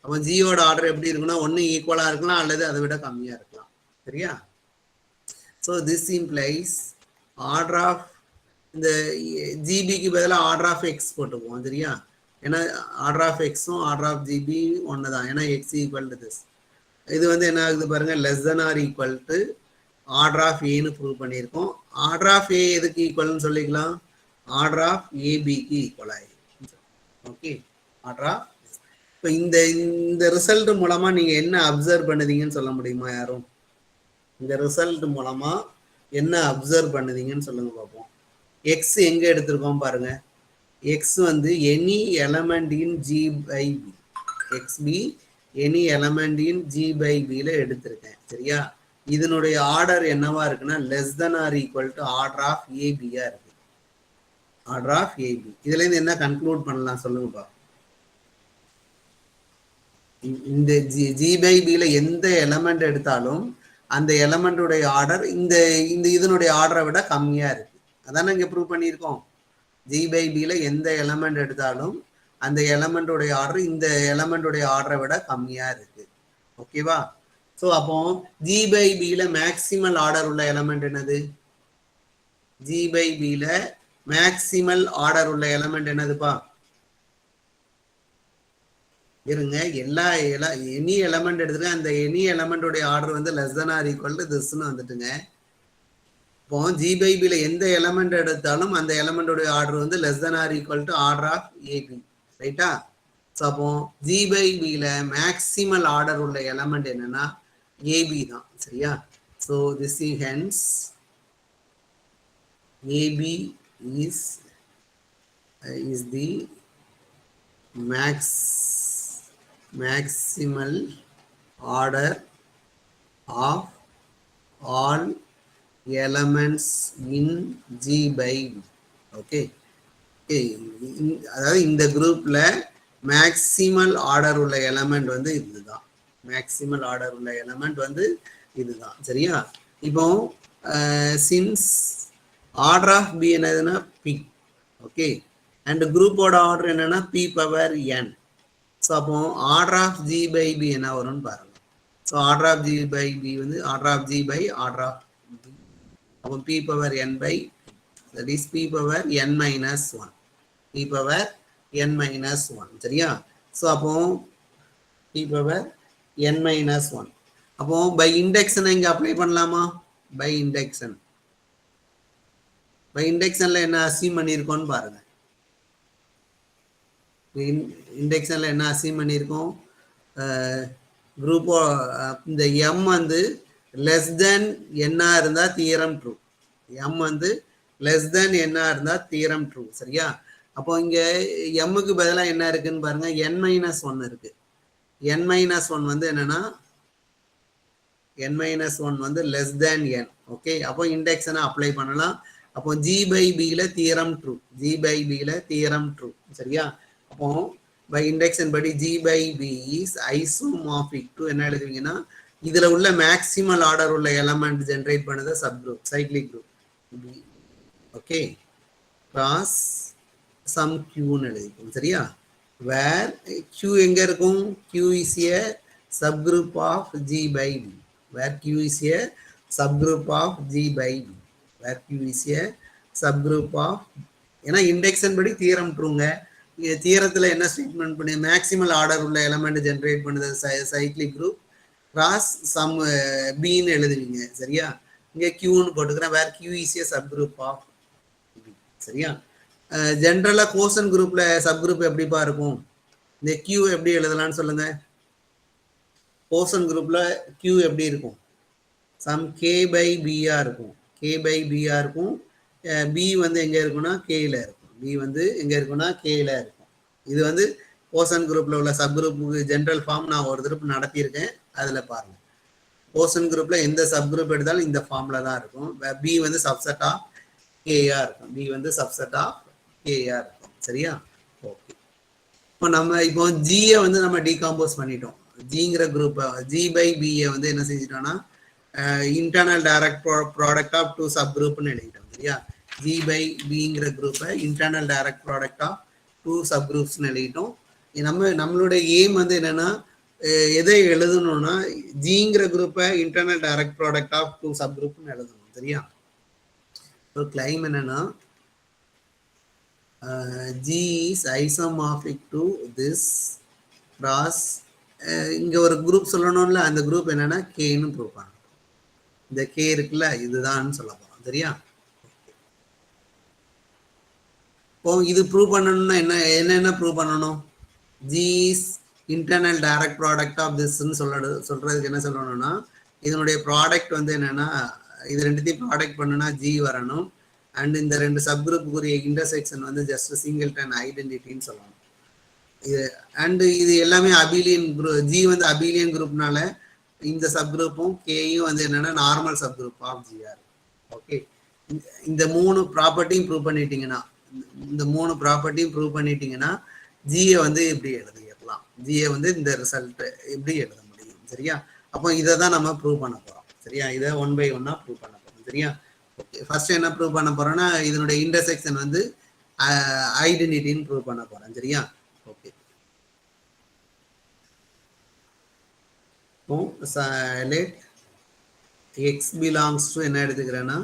அப்போ ஜியோட ஆர்டர் எப்படி இருக்குன்னா ஒன்று ஈக்குவலா இருக்கலாம் அல்லது அதை விட கம்மியா இருக்கலாம். சரியா? So this implies order of இந்த ஜிபிக்கு பதிலாக ஆர்டர் ஆஃப் எக்ஸ் போட்டுக்குவோம். சரியா? ஏன்னா ஆர்டர் ஆஃப் எக்ஸும் ஆர்டர் ஆஃப் ஜிபி ஒன்று தான். ஏன்னா எக்ஸ் ஈக்குவல் டு திஸ். இது வந்து என்ன ஆகுது பாருங்க, less than or equal to order of ஏன்னு ப்ரூவ் பண்ணியிருக்கோம். ஆர்டர் ஆஃப் ஏ எதுக்கு ஈக்குவல்னு சொல்லிக்கலாம்? ஆர்டர் ஆஃப் ஏபிக்கு ஈக்குவல் ஆயிடும். Okay, order of. இப்போ இந்த ரிசல்ட் மூலமா நீங்க என்ன அப்சர்வ் பண்ணுதீங்கன்னு சொல்ல முடியுமா யாரும்? இந்த ரிசல்ட் மூலமா என்ன அப்சர்வ் பண்ணுதீங்கன்னு சொல்லுங்க பார்ப்போம். எக்ஸ் எங்க எடுத்திருக்கோம் பாருங்க. எக்ஸ் வந்து any element in G by B. X B any element in G by பில எடுத்திருக்கேன். சரியா? இதனுடைய ஆர்டர் என்னவா இருக்குன்னா less than or equal to order of ஏபியா இருக்கு. Order of AB. இதுல இருந்து என்ன கன்க்ளூட் பண்ணலாம் சொல்லுங்கப்பா? இந்த ஜி பை பில எந்த எலமெண்ட் எடுத்தாலும் அந்த எலமெண்டுடைய ஆர்டர் இந்த இதனுடைய ஆர்டரை விட கம்மியா இருக்கு. அதானே இங்க ப்ரூவ் பண்ணியிருக்கோம். ஜி பை பில எந்த எலமெண்ட் எடுத்தாலும் அந்த எலமெண்டுடைய ஆர்டர் இந்த எலமெண்டுடைய ஆர்டரை விட கம்மியா இருக்கு. ஓகேவா? ஸோ அப்போ ஜி பை பில மேக்சிமல் ஆர்டர் உள்ள எலமெண்ட் என்னது? ஜி பை பில மேக்சிமல் ஆர்டர் உள்ள எலமெண்ட் என்னதுப்பா? இருங்க, எனி எலமெண்ட் எடுத்துருக்க, அந்த எனி எலமெண்டோடைய ஆர்டர் வந்து less than or equal to திஸ்ன்னு வந்துட்டுங்க. இப்போ ஜி பை பில எந்த எலமெண்ட் எடுத்தாலும் அந்த எலமெண்டோடைய ஆர்டர் வந்து less than or equal to order of AB. ரைட்டா? ஸோ அப்போ ஜி பை பில மேக்சிமல் ஆர்டர் உள்ள எலமெண்ட் என்னன்னா ஏபி தான். சரியா? So this is hence AB is the maximal order of all elements in G by B. Okay. அதாவது இந்த குரூப்ல மேக்சிமல் ஆர்டர் உள்ள எலமெண்ட் வந்து இதுதான். மேக்சிமல் ஆர்டர் உள்ள எலமெண்ட் வந்து இதுதான். சரியா? இப்போ சின்ஸ் ஆர்டர் ஆஃப் பி என்னதுன்னா பி. ஓகே, அண்ட் குரூப்போட ஆர்டர் என்னன்னா பி பவர் என். ஸோ அப்போ order of G by P என்ன வரும்னு பாருங்க. So order of G by P வந்து order of G by order of P. அப்போ P power N by that is P power N minus one. P power N minus one. சரியா? So அப்போ P power N minus one. அப்போ by இண்டெக்ஷனை இங்கே apply பண்ணலாமா? By induction. By இண்டெக்ஷன்ல என்ன assume பண்ணியிருக்கோன்னு பாருங்க. இண்டெக்ஷன்ல என்ன அசீம் பண்ணியிருக்கோம்? குரூப்போ இந்த எம் வந்து லெஸ் தென் என்ன இருந்தா தியரம் ட்ரூ. எம் வந்து லெஸ் தென் என்ன இருந்தா தியரம் ட்ரூ. சரியா? அப்போ இங்க எம்முக்கு பதிலாக என்ன இருக்குன்னு பாருங்க. என் மைனஸ் ஒன் இருக்கு. என் மைனஸ் ஒன் வந்து என்னன்னா n minus 1 வந்து less than n. ஓகே, அப்போ இண்டெக்ஷனை அப்ளை பண்ணலாம். அப்போ g by b ல theorem true. g by b ல தியரம் ட்ரூ. சரியா? அப்போ பை இண்டெக்ஷன் படி g by b is isomorphic to என்ன எழுதுவீங்கன்னா இதுல உள்ள மேக்சிமல் ஆர்டர் உள்ள எலமெண்ட் ஜெனரேட் பண்ணது subgroup cyclic group. Okay, cross sum கியூன்னு எழுதிக்கும். சரியா? வேர் கியூ எங்க இருக்கும்? Q is a subgroup of G by P. Where Q is a subgroup of G by P. Where Q is a subgroup of, ஏன்னா induction படி theorem ட்ரூங்க. தியரத்தில் என்ன ஸ்டேட்மெண்ட் பண்ணி மேக்ஸிமல் ஆர்டர் உள்ள எலமெண்ட் ஜென்ரேட் பண்ணுது சைக்ளிக் குரூப் கிராஸ் சம் பின்னு எழுதுவீங்க. சரியா? இங்கே கியூன்னு போட்டுக்கிறேன். Where Q is a subgroup of P. சரியா? ஜென்ரலா கோசன் குரூப்ல சப் குரூப் எப்படிப்பா இருக்கும்? இந்த கியூ எப்படி எழுதலாம்னு சொல்லுங்க. கோசன் குரூப்ல கியூ எப்படி இருக்கும்? சம் கே பை பிஆ இருக்கும். கே பை பிஆ இருக்கும். பி வந்து எங்க இருக்குன்னா கேல இருக்கும். பி வந்து எங்க இருக்குன்னா கேல இருக்கும். இது வந்து கோசன் குரூப்ல உள்ள சப் குரூப்புக்கு ஜென்ரல் ஃபார்ம் நான் ஒரு திருப்பு நடத்தியிருக்கேன். அதுல பாருங்க. கோசன் குரூப்ல எந்த சப் குரூப் எடுத்தாலும் இந்த ஃபார்ம்ல தான் இருக்கும். பி வந்து சப்செட் ஆஃப் கேஆ இருக்கும். பி வந்து சப்செட் ஆஃப் கேஆ இருக்கும். சரியா? ஓகே. இப்போ நம்ம இப்போ ஜியை வந்து நம்ம டீகாம்போஸ் பண்ணிட்டோம். ஜிங்கிற குரூப்பை ஜி பை பிஏ வந்து என்ன செஞ்சிட்டோம்னா internal direct product of two சப் குரூப்னு எழுதிட்டோம். சரியா? ஜி பை பிங்கிற குரூப்பை internal direct product of two சப் குரூப்ஸ்னு எழுதிட்டோம். நம்மளுடைய எய்ம் வந்து என்னன்னா எதை எழுதணும்னா ஜிங்கிற குரூப்பை internal direct product of two சப் குரூப்னு எழுதணும். சரியா? ஒரு கிளைம் என்னன்னா G is isomorphic to this cross. இங்க ஒரு குரூப் சொல்லணும்ல, அந்த குரூப் என்னன்னா கேன்னு ப்ரூவ் பண்ணணும். இந்த கே இருக்குல்ல, இதுதான் சொல்ல போறோம். சரியா? இப்போ இது ப்ரூவ் பண்ணணும்னா என்னென்ன ப்ரூவ் பண்ணணும்? G is internal direct product of this சொல்றதுக்கு என்ன சொல்லணும்னா இதனுடைய ப்ராடக்ட் வந்து என்னன்னா இது ரெண்டுத்தையும் ப்ராடக்ட் பண்ணுனா G வரணும். அண்ட் இந்த ரெண்டு சப் குரூப்புக்குரிய இன்டர்செக்ஷன் வந்து ஜஸ்ட் சிங்கிள்டன் ஐடென்டிட்டின்னு சொல்லணும். இது அண்ட் இது எல்லாமே அபிலியன் குரூப். ஜி வந்து அபிலியன் குரூப்னால இந்த சப் குரூப்பும் கேயும் வந்து என்னன்னா normal subgroup of g r. Okay. இந்த மூணு ப்ராப்பர்ட்டியும் ப்ரூவ் பண்ணிட்டீங்கன்னா ஜியை வந்து இப்படி எழுதிடலாம். ஜியை வந்து இந்த ரிசல்ட் எப்படி எழுத முடியும்? சரியா? அப்போ இதை தான் நம்ம ப்ரூவ் பண்ண போறோம். சரியா? இதை 1 by 1 ப்ரூவ் பண்ண போறோம். சரியா? ஃபர்ஸ்ட் என்ன ப்ரூவ் பண்ண போறோம்னா இதனுடைய இன்டர்செக்ஷன் வந்து ஐடென்டிட்டின்னு ப்ரூவ் பண்ண போறோம். சரியா? Okay. let x belongs to என்ன எடுத்துக்கிறேன்னா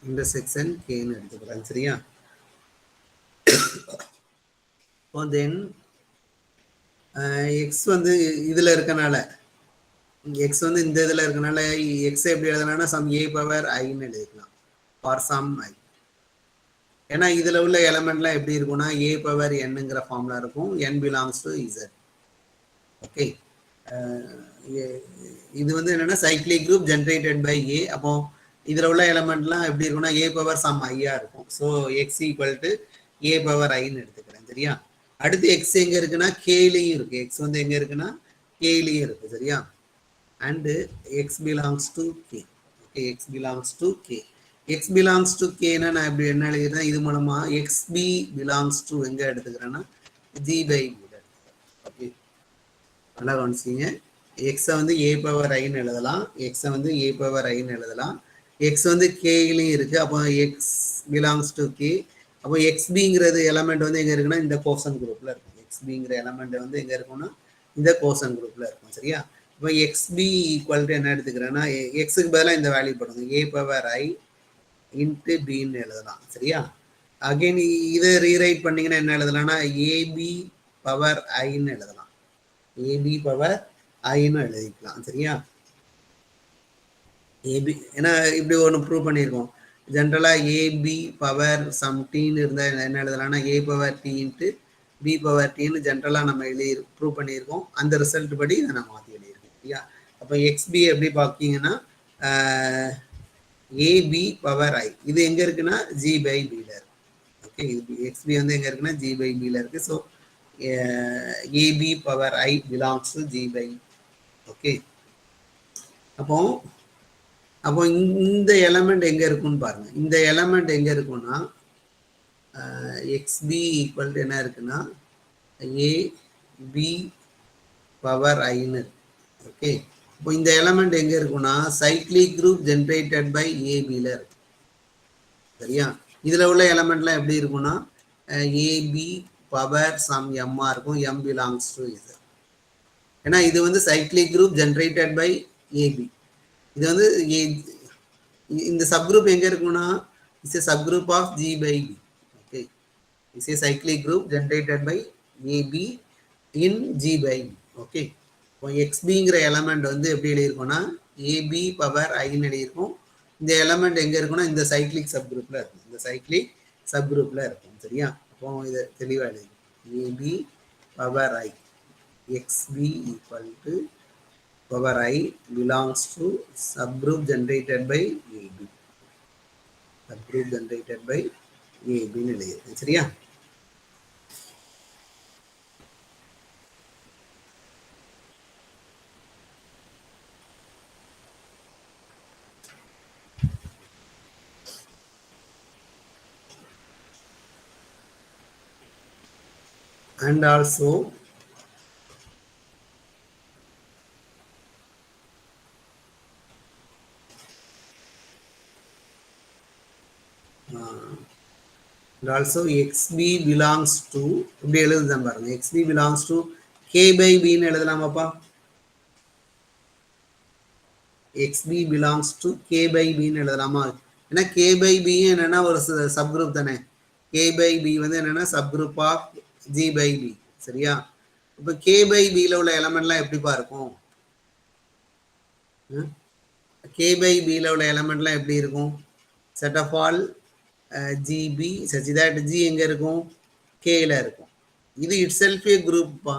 இன்டர்செக்ஷன் கேன்னு எடுத்துக்கிறேன். சரியா? தென் எக்ஸ் வந்து இதுல இருக்கனால எக்ஸ் வந்து இந்த இதுல இருக்கனால எக்ஸ் எப்படி எழுதலாம்னா சம் ஏ பவர் ஐன்னு எழுதிக்கலாம். ஃபார் சம் ஐ. ஏன்னா இதுல உள்ள எலமெண்ட்லாம் எப்படி இருக்கும்னா ஏ பவர் என்னங்கிற ஃபார்ம்ல இருக்கும். n belongs to Z. Okay. இது வந்து என்னன்னா cyclic group generated by A. அப்போ இதுல உள்ள எலமெண்ட்லாம் எப்படி இருக்கும்னா ஏ பவர் சம் ஐயா இருக்கும். So X equal to A power ஐன்னு எடுத்துக்கிறேன். சரியா? அடுத்து எக்ஸ் எங்க இருக்குன்னா கேலையும் இருக்கு. எக்ஸ் வந்து எங்க இருக்குன்னா கேலையும் இருக்கு. சரியா? And X belongs to K. Okay. X belongs to K. X belongs to கேன்னா நான் இப்படி என்ன எழுதிக்கிறேன்? இது மூலமா எக்ஸ் பி பிலாங்ஸ் டு எங்க எடுத்துக்கிறேன்னா ஜி பை பி. ஓகே. நல்லா கவனிச்சிங்க. எக்ஸை வந்து ஏ பவர் ஐன்னு எழுதலாம். எக்ஸை வந்து ஏ பவர் ஐன்னு எழுதலாம். எக்ஸ் வந்து கேலையும் இருக்கு. அப்போ எக்ஸ் பிலாங்ஸ் டு கே. அப்போ எக்ஸ்பிங்கிறது எலமெண்ட் வந்து எங்க இருக்குன்னா இந்த கோசன் குரூப்ல இருக்கும். எக்ஸ்பிங்கிற எலமெண்ட் வந்து எங்க இருக்கும்னா இந்த கோசன் குரூப்ல இருக்கும். சரியா? இப்போ எக்ஸ்பி ஈக்குவல் டு என்ன எடுத்துக்கிறேன்னா எக்ஸுக்கு பதிலாக இந்த வேல்யூ போடுங்க. ஏ பவர் ஐ இன்ட்டு பின்னு எழுதலாம். சரியா? அகைன் இதை ரீரைட் பண்ணீங்கன்னா என்ன எழுதலாம்னா ஏபி பவர் ஐன்னு எழுதலாம். ஏபி பவர் ஐன்னு எழுதிக்கலாம். சரியா? ஏபி ஏன்னா இப்படி ஒன்று ப்ரூவ் பண்ணியிருக்கோம். ஜென்ரலாக ஏபி பவர் சம் டீன்னு இருந்தால் என்ன எழுதலாம்னா A power D into P power டின்னு ஜென்ரலாக நம்ம ப்ரூவ் பண்ணியிருக்கோம். அந்த ரிசல்ட் படி இதை நம்ம மாற்றி எழுதியிருக்கோம். சரியா? அப்போ எக்ஸ்பி எப்படி பார்க்கிங்கன்னா ஏபி பவர் ஐ இது எங்க இருக்குன்னா ஜி பை பில இருக்கு. ஓகே. இது எக்ஸ்பி வந்து எங்க இருக்குன்னா ஜி பை பில இருக்கு. So a b power I belongs to g by. Okay. அப்போ இந்த எலமெண்ட் எங்க இருக்குன்னு பாருங்க. இந்த எலமெண்ட் எங்க இருக்குன்னா எக்ஸ்பி ஈக்குவல் டு என்ன இருக்குன்னா ஏ பி பவர் ஐன்னு இருக்கு. ஓகே. இப்போ இந்த எலமெண்ட் எங்க இருக்குன்னா சைக்ளிக் குரூப் ஜென்ரேட்டட் பை ஏபில இருக்கு. சரியா? இதுல உள்ள எலமெண்ட்லாம் எப்படி இருக்கும்னா ஏபி பவர் சம் எம்மா இருக்கும். எம் பிலாங்ஸ் டு இது. ஏன்னா இது வந்து cyclic group generated by a b. இது வந்து இந்த சப்குரூப் எங்க இருக்குன்னா it's a subgroup of G by B. Okay, it's a cyclic group generated by AB in G by B. Okay, இப்போ XBங்கிற எலமெண்ட் வந்து எப்படி எழுதியிருக்கோம்னா AB பவர் ஐன்னு எழுதியிருக்கும். இந்த எலமெண்ட் எங்க இருக்குன்னா இந்த சைக்ளிக் சப்குரூப்ல இருக்கும். இந்த சைக்ளிக் சப்குரூப்ல இருக்கும். சரியா? அப்போ இதை தெளிவா எழுதி AB power I XB equal to power I belongs to subgroup generated by AB. Subgroup generated by AB ன்னு எழுதியிருக்கேன். சரியா? And also and also XB belongs to இப்படி எழுதுதான் பாருங்க. XB belongs to K by B ன்னு எழுதலாமாப்பா? XB belongs to K by B ன்னு எழுதலாமா? ஏன்னா K by B என்னன்னா ஒரு சப்குரூப் தானே. K by B வந்து என்னன்னா subgroup of G by B. சரியா? இப்போ K by B ல உள்ள எலமெண்ட்லாம் எப்படிப்பா இருக்கும்? K by B ல உள்ள எலமெண்ட்லாம் எப்படி இருக்கும்? Set of all GB such that G எங்க இருக்கும்? K ல இருக்கும். இது itself a group பா.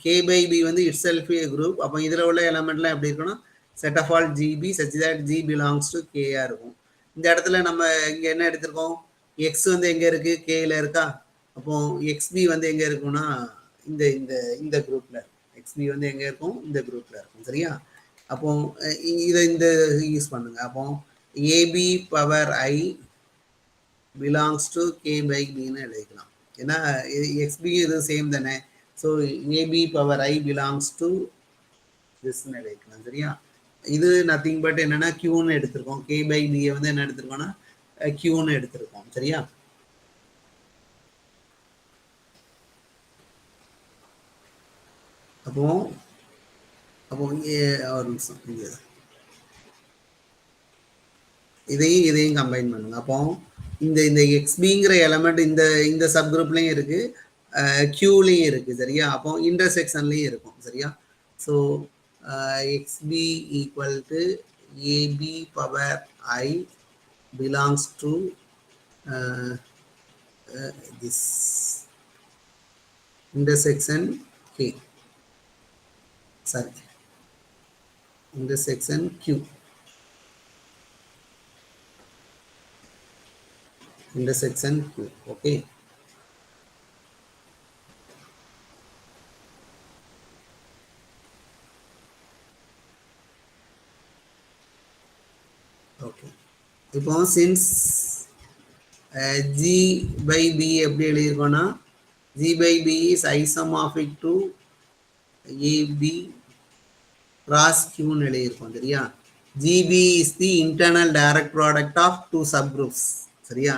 K by B வந்து itself a group. அப்போ இதுல உள்ள எலமெண்ட்லாம் எப்படி இருக்குன்னா set of all GB such that G belongs to K ஆ இருக்கும். இந்த இடத்துல நம்ம இங்க என்ன எடுத்திருக்கோம்? X வந்து எங்க இருக்கு? K ல இருக்கா? அப்போ XB வந்து எங்க இருக்கும்னா இந்த இந்த இந்த குரூப்ல XB வந்து எங்க இருக்கும்? இந்த குரூப்ல இருக்கும். சரியா? அப்போ இதை இந்த யூஸ் பண்ணுங்க. அப்போ AB power I belongs to K by B ன்னு எழுதிக்கலாம். ஏன்னா XB இது சேம் தானே. So AB power I belongs to this ன்னு எழுதிக்கலாம். சரியா? இது நத்திங் பட் என்னன்னா Qன்னு எடுத்திருக்கோம். K by B வந்து என்ன எடுத்திருக்கோம்னா Qன்னு எடுத்திருக்கோம். சரியா? அப்போ அப்போ ஒரு நிமிஷம் இதையும் கம்பைன் பண்ணுங்க. அப்போ இந்த இந்த XBங்கிற எலமெண்ட் இந்த இந்த சப்குரூப்லயும் இருக்கு, Qலையும் இருக்கு. சரியா? அப்போ இன்டர்செக்ஷன்லயும் இருக்கும். சரியா? So XB equal to AB power I belongs to this intersection K. Sorry, intersection Q. Intersection Q. Okay. Okay. இப்போ since G by B எப்படி எழுதியிருக்கோம்னா G by B is isomorphic to AB cross Q ன்னு எழுதியிருக்கோம். சரியா? GB is the internal direct product of two subgroups. சரியா?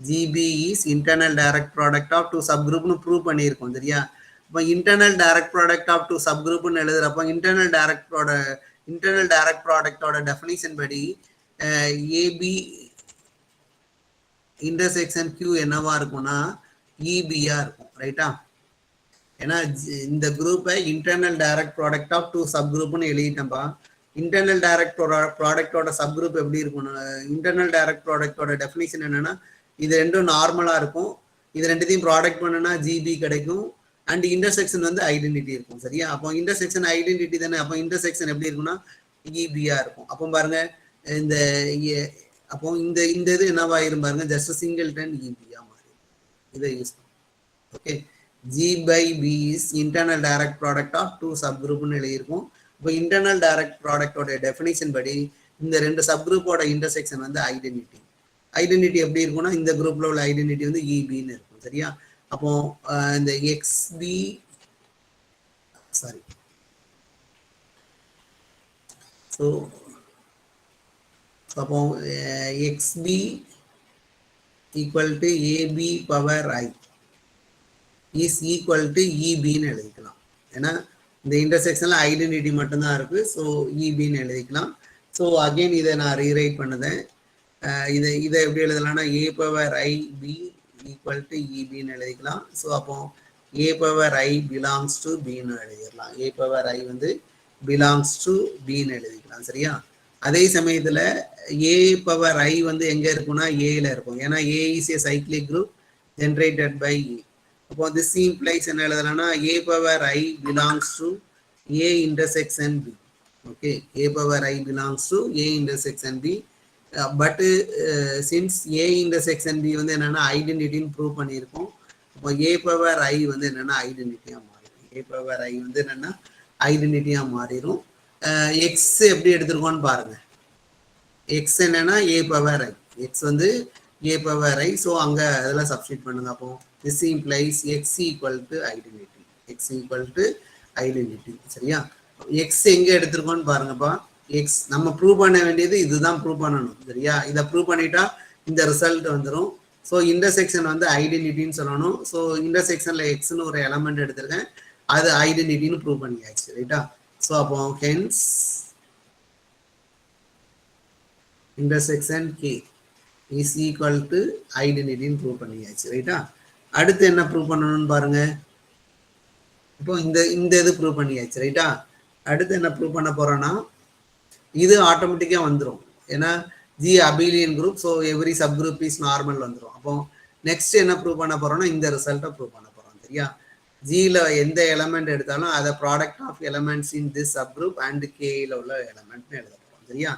GB is internal direct product of two subgroup னு prove பண்ணியிருக்கோம். சரியா? இப்போ internal direct product of two subgroup னு எழுதுறப்போ internal direct product ஓட டெஃபினிஷன் படி AB intersection Q என்னவா இருக்கும்னா EB-ஆ இருக்கும். ரைட்டா? ஏன்னா இந்த குரூப்பை internal direct product of two சப் குரூப்னு எழுதிட்டேன்பா. இன்டர்னல் டைரக்ட் ப்ராடக்டோட சப் குரூப் எப்படி இருக்கும்? இன்டர்னல் டைரக்ட் ப்ராடக்டோட டெஃபினிஷன் என்னன்னா இது ரெண்டும் நார்மலா இருக்கும். இது ரெண்டுத்தையும் ப்ராடக்ட் பண்ணனா ஜிபி கிடைக்கும். அண்ட் இன்டர்செக்ஷன் வந்து ஐடென்டிட்டி இருக்கும். சரியா? அப்போ இன்டர்செக்ஷன் ஐடென்டிட்டி தானே. அப்போ இன்டர்செக்ஷன் எப்படி இருக்கும்னா இபியா இருக்கும். அப்போ பாருங்க இந்த அப்போ இந்த இந்த இது என்னவாயிரும் பாருங்க, ஜஸ்ட் சிங்கிள் டன் இபியா மாறி. இதை யூஸ் பண்ணும். Okay. G by B is internal direct product of two subgroup எழுதியிருக்கும். இப்போ இன்டர்னல் டைரக்ட் ப்ராடக்டோட டெஃபினிஷன் படி இந்த ரெண்டு சப்குரூப்போட இன்டர்செக்ஷன் வந்து ஐடென்டிட்டி. ஐடென்டிட்டி எப்படி இருக்கும்னா இந்த குரூப்ல உள்ள ஐடென்டிட்டி வந்து EBன்னு இருக்கும். சரியா? அப்போ இந்த XB சாரி ஸோ அப்போ xb equal to AB power I is equal to இபின்னு எழுதிக்கலாம். ஏன்னா இந்த இன்டர்செக்ஷன்ல ஐடென்டிட்டி மட்டும்தான் இருக்கு. ஸோ இபின்னு எழுதிக்கலாம். ஸோ அகெயின் இதை நான் ரீரைட் பண்ணுதேன். இதை எப்படி எழுதலாம்னா A power I B equal to இபின்னு எழுதிக்கலாம். ஸோ அப்போ A power I belongs to பின்னு எழுதிடலாம். ஏ பவர் ஐ வந்து பிலாங்ஸ் டு பின்னு எழுதிக்கலாம். சரியா? அதே சமயத்தில் ஏ பவர் ஐ வந்து எங்கே இருக்குன்னா ஏல இருக்கும். ஏன்னா A is a cyclic group generated by A. அப்போ திஸ் இம்ப்ளைஸ் என்ன எழுதலாம்னா A power I belongs to A intersection B. Okay, A power I belongs to A intersection B. But since A intersection B வந்து என்னன்னா ஐடென்டிட்டின்னு prove பண்ணியிருக்கோம். அப்போ A power ஐ வந்து என்னன்னா ஐடென்டிட்டியாக மாறிடும். ஏ பவர் ஐ வந்து என்னன்னா ஐடென்டிட்டியாக மாறிடும். எக்ஸ் எப்படி எடுத்துருக்கோன்னு பாருங்க. எக்ஸ் என்னன்னா ஏ பவர் ஐ, எக்ஸ் வந்து ஏ பவர் ஐ. ஸோ அங்கே அதெல்லாம் சப்ஸ்டிட் பண்ணுங்க. அப்போ this implies X equal to identity. X equal to identity. சரியா? எக்ஸ் எங்கே எடுத்திருக்கோன்னு பாருங்கப்பா. எக்ஸ் நம்ம ப்ரூவ் பண்ண வேண்டியது இதுதான் ப்ரூவ் பண்ணணும். சரியா? இதை ப்ரூவ் பண்ணிட்டா இந்த ரிசல்ட் வந்துடும். ஸோ இன்டர்செக்ஷன் வந்து ஐடென்டிட்டின்னு சொல்லணும். ஸோ இன்டர்செக்ஷன்ல எக்ஸ்னு ஒரு எலமெண்ட் எடுத்திருக்கேன், அது ஐடென்டிட்டின்னு ப்ரூவ் பண்ணியாச்சு. ரைட்டா? ஸோ அப்போ hence intersection K is equal to ஐடென்டிட்டின்னு ப்ரூவ் பண்ணியாச்சு. ரைட்டா? அடுத்து என்ன ப்ரூவ் பண்ணணும்னு பாருங்க. இப்போ இந்த இது ப்ரூவ் பண்ணியாச்சு. ரைட்டா? அடுத்து என்ன ப்ரூவ் பண்ண போறோம்னா இது ஆட்டோமேட்டிக்காக வந்துடும். ஏன்னா G abelian group. So every sub group is normal வந்துடும். அப்போ நெக்ஸ்ட் என்ன ப்ரூவ் பண்ண போறோம்னா இந்த ரிசல்ட்டை ப்ரூவ் பண்ண போறோம். சரியா? ஜியில் எந்த எலமெண்ட் எடுத்தாலும் அதை product of elements in this subgroup and கேல உள்ள எலமெண்ட்னு எழுத போறோம். சரியா?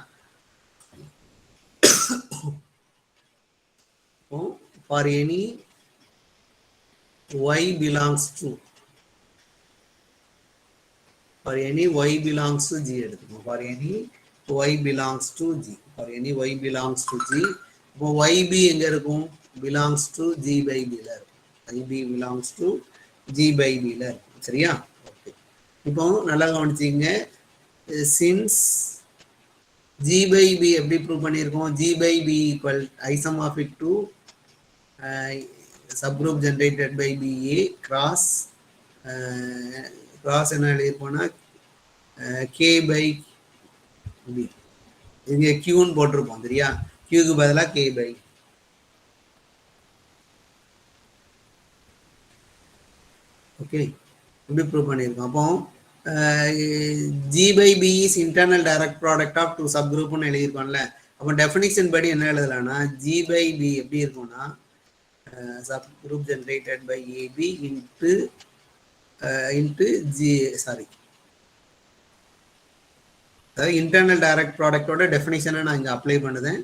For any y belongs to for any y belongs to g எடுத்துக்கோங்க. for any y belongs to g, for any y belongs to g. இப்போ yb எங்க இருக்கும்? belongs to g by b ல இருக்கும். yb belongs to g by b ல இருக்கும். சரியா? Okay, இப்போ நல்லா கவனிச்சிங்க. since g by b எப்படி ப்ரூவ் பண்ணியிருக்கோம்? g by b equal isomorphic to subgroup generated by BA cross என்ன எழுதிருப்போம்னா K by B. இங்க Qன்னு போட்டிருப்போம். சரியா? Qக்கு பதிலா K by. ஓகே, இப்படி ப்ரூவ் பண்ணியிருக்கோம். அப்போ G by B is internal direct product of two subgroupன்னு எழுதியிருக்கோம்ல. அப்போ டெஃபினிஷன் படி என்ன எழுதலாம்னா G by B எப்படி இருக்கும்னா subgroup generated by AB into G, sorry, அதாவது இன்டர்னல் டைரக்ட் ப்ராடக்டோட டெஃபினிஷனை நான் இங்கே அப்ளை பண்ணுதேன்.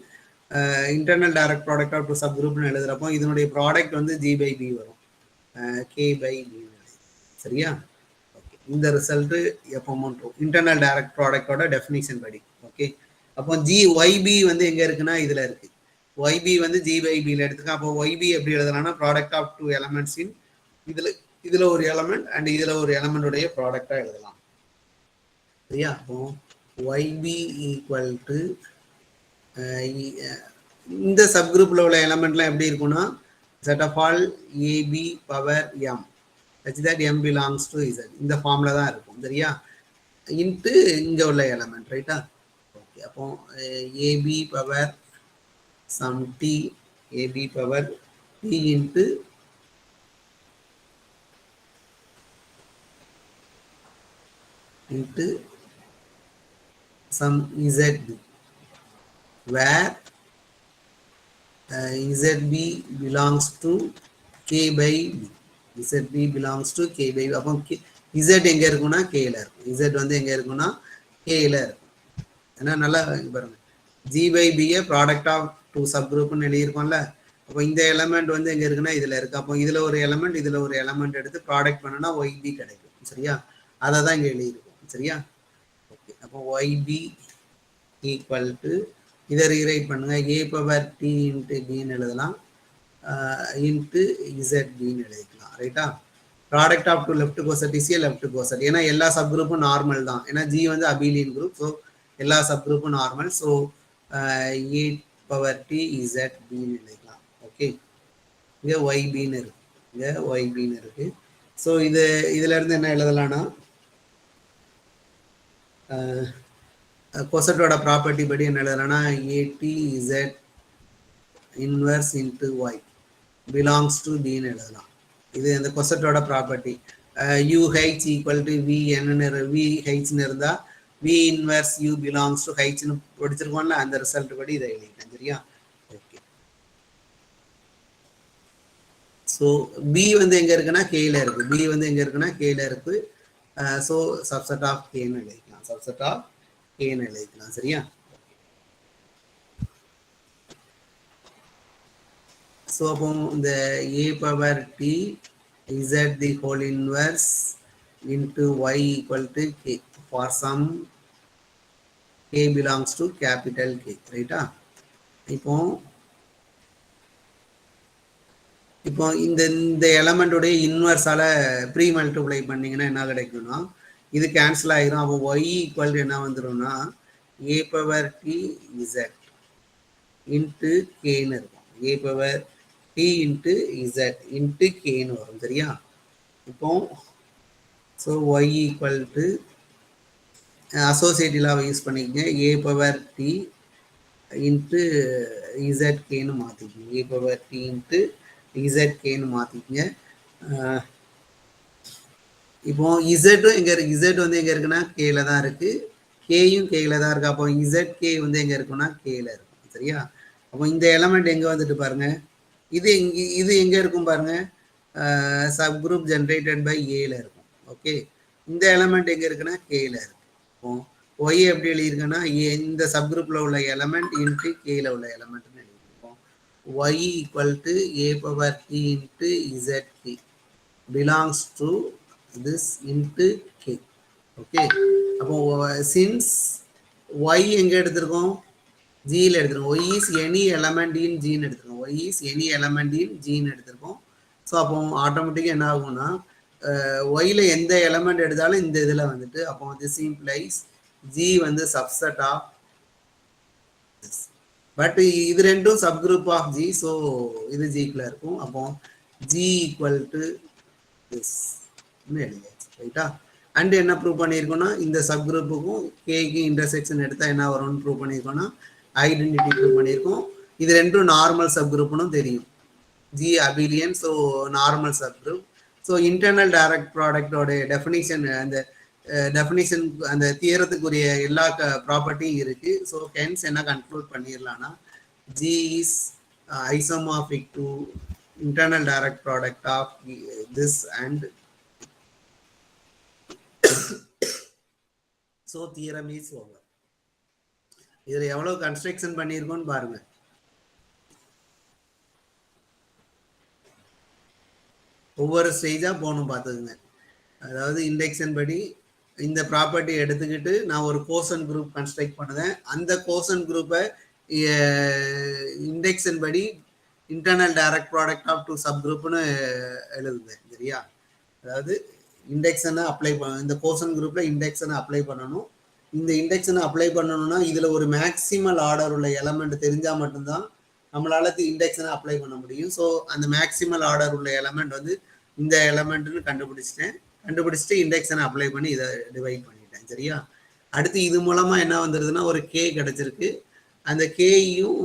Internal direct product of two சப் குரூப்னு எழுதுறப்போ இதனுடைய ப்ராடக்ட் வந்து G by B வரும், K by B. சரியா? ஓகே, இந்த ரிசல்ட்டு எப்போ ட்ரூ இன்டர்னல் டைரக்ட் ப்ராடக்டோட டெஃபினிஷன் படி. ஓகே, அப்போ YB வந்து எங்கே இருக்குன்னா இதில் இருக்கு. YB வந்து G by B ல எடுத்துக்க. அப்போ YB எப்படி எழுதலாம்னா product of two elements in இதுல ஒரு எலமெண்ட் அண்ட் இதுல ஒரு எலமெண்டுடைய ப்ராடக்டா எழுதலாம். சரியா? அப்போ YB ஈக்குவல் டு இந்த சப் குரூப்ல உள்ள எலமெண்ட்லாம் எப்படி இருக்கும்னா set of all AB power M such that M belongs to Z, இந்த ஃபார்ம்ல தான் இருக்கும். சரியா? இன்ட்டு இங்க உள்ள எலமெண்ட். ரைட்டா? ஓகே, அப்போ AB power some t, AB power t into some ZB, where ZB belongs to K by B. ZB belongs to K by B. அப்போ Z எங்க இருக்குன்னா K ல இருக்கும். Z வந்து எங்க இருக்குன்னா K ல இருக்கும். ஏன்னா நல்லா பாருங்க, G by B product of two சப் குரூப்னு எழுதியிருக்கோம்ல. அப்போ இந்த எலமெண்ட் வந்து எங்க இருக்குன்னா இதுல இருக்கு. அப்போ இதுல ஒரு எலமெண்ட் எடுத்து ப்ராடக்ட் பண்ணனா YB கிடைக்கும். சரியா? அதை தான் இங்க எழுதியிருக்கோம். சரியா? ஓகே, அப்போ YB ஈக்குவல் டு இதை ரீரைட் பண்ணுங்க. A பவர் T இன்ட்டு Bன்னு எழுதலாம், இன்ட்டு ZBன்னு எழுதிக்கலாம். ரைட்டா? Product of two left coset is a left coset. ஏன்னா எல்லா சப் குரூப்பும் நார்மல் தான். ஏன்னா G வந்து அபிலியன் குரூப். ஸோ எல்லா சப்குரூப்பும் normal. So A power D Z பின்னு எழுதிக்கலாம். ஓகே, இங்கே ஒய்பின்னு இருக்கு, இங்கே ஒய்பின்னு இருக்கு. ஸோ இதுல இருந்து என்ன எழுதலாம்னா கொசட்டோட ப்ராப்பர்ட்டி படி என்ன எழுதலாம்னா AT Z inverse into Y belongs to பின்னு எழுதலாம். இது அந்த கொசட்டோட ப்ராப்பர்ட்டி. UH ஈக்குவல் டு VHன்னு இருந்தா V inverse U belongs to ஹைச்னு படிச்சிருக்கோம்ல, அந்த ரிசல்ட் படி இதை எழுதிட்டேன். சரியா? ஓகே. ஸோ B வந்து எங்க இருக்குன்னா கேல இருக்கு. B வந்து எங்க இருக்குன்னா கேல இருக்கு. ஸோ சப்செட் ஆஃப் கேன்னு எழுதிக்கலாம். சப்செட் ஆஃப் கேன்னு எழுதிக்கலாம். சரியா? ஸோ அப்போ இந்த A power T Z the whole inverse into Y equal to K for some K belongs to capital K. ரைட்டா? இப்போ இந்த எலமெண்டோடைய இன்வர்ஸால ப்ரீ மல்டிப்ளை பண்ணீங்கன்னா என்ன கிடைக்கும்னா இது கேன்சல் ஆகிரும். அப்போ Y ஈக்குவல் டு என்ன வந்துடும்னா A power T Z into கேன்னு இருக்கும். A power T into Z into கேன்னு வரும். சரியா? இப்போ so Y equal to associative use பண்ணிக்கங்க. A பவர் T இன்ட்டு இசட்கேன்னு மாற்றிக்கங்க. A பவர் T இன்ட்டு இசட்கேன்னு மாற்றிக்கங்க. இப்போ இசட்டும் எங்கே இருக்குது? இசட் வந்து எங்கே இருக்குன்னா கேல தான் இருக்குது, கேயும் கேல தான் இருக்குது. அப்போ இசட்கே வந்து எங்கே இருக்குன்னா கேல இருக்கும். சரியா? அப்போ இந்த எலமெண்ட் எங்கே வந்துட்டு பாருங்க, இது எங்கே இருக்கும் பாருங்க, சப் குரூப் ஜென்ரேட்டட் பை ஏல இருக்கும். ஓகே, இந்த எலமெண்ட் எங்கே இருக்குன்னா கேல இருக்கு. இப்போ ஒய் எப்படி எழுதியிருக்குன்னா இந்த சப் குரூப்ல உள்ள எலமெண்ட் இன்ட்டு கேல உள்ள எலமெண்ட்னு எழுதியிருக்கோம். Y equal to A power D into z k belongs to this into k. Okay, அப்போ since y எங்க எடுத்திருக்கோம், g ல எடுத்திருக்கோம். y is any element in g ன்னு எடுத்திருக்கோம். y is any element in g ன்னு எடுத்திருக்கோம். ஸோ அப்போ ஆட்டோமேட்டிக்காக என்ன ஆகும்னா y ல எந்த எலமெண்ட் எடுத்தாலும் இந்த இதில் வந்துட்டு அப்போ this implies g வந்து சப்செட் ஆஃப், பட் இது ரெண்டும் subgroup of g. So இது ஜிக்குள்ள இருக்கும். அப்போ g ஈக்குவல் டு this எழுதியாச்சு. ரைட்டா? அண்ட் என்ன ப்ரூவ் பண்ணியிருக்கோம்னா இந்த சப் குரூப்புக்கும் கேக்கு இன்டர்செக்ஷன் எடுத்தா என்ன வரும்னு ப்ரூவ் பண்ணியிருக்கோம்னா ஐடென்டிட்டி ப்ரூவ் பண்ணியிருக்கோம். இது ரெண்டும் நார்மல் சப் குரூப்னு தெரியும், G abelian. So normal subgroup. So internal direct ப்ராடக்டோட டெஃபினிஷன், அந்த டெஃபினிஷன் அந்த தியரத்துக்குரிய எல்லா ப்ராப்பர்ட்டியும் இருக்கு. ஸோ ஹென்ஸ் என்ன கன்க்ளூட் பண்ணிடலாம்னா G is isomorphic to internal direct product of this and so theorem is over. இதுல எவ்வளவு கன்ஸ்ட்ரக்ஷன் பண்ணியிருக்கோம்னு பாருங்க. ஒவ்வொரு ஸ்டேஜா போகணும் பார்த்துக்குங்க. அதாவது இண்டெக்ஷன் படி இந்த ப்ராப்பர்ட்டி எடுத்துக்கிட்டு நான் ஒரு கோசன் குரூப் கன்ஸ்ட்ரக்ட் பண்ணுவேன். அந்த கோசன் குரூப்பை இண்டெக்ஷன் படி internal direct product of two சப் குரூப்னு எழுதுவேன். சரியா? அதாவது இண்டெக்ஷனை அப்ளை பண்ண, இந்த கோசன் குரூப்ல இண்டெக்ஷனை அப்ளை பண்ணணும். இந்த இண்டெக்ஷனை அப்ளை பண்ணணும்னா இதுல ஒரு மேக்சிமல் ஆர்டர் உள்ள எலமெண்ட் தெரிஞ்சா மட்டும்தான் நம்மளால இண்டெக்ஷனை அப்ளை பண்ண முடியும். ஸோ அந்த மேக்சிமல் ஆர்டர் உள்ள எலமெண்ட் வந்து இந்த எலமெண்ட்னு கண்டுபிடிச்சிட்டு இண்டெக்ஷனை அப்ளை பண்ணி இதை டிவைட் பண்ணிட்டேன். சரியா? அடுத்து இது மூலமா என்ன வந்துருதுன்னா ஒரு கே கிடைச்சிருக்கு. அந்த கேயும்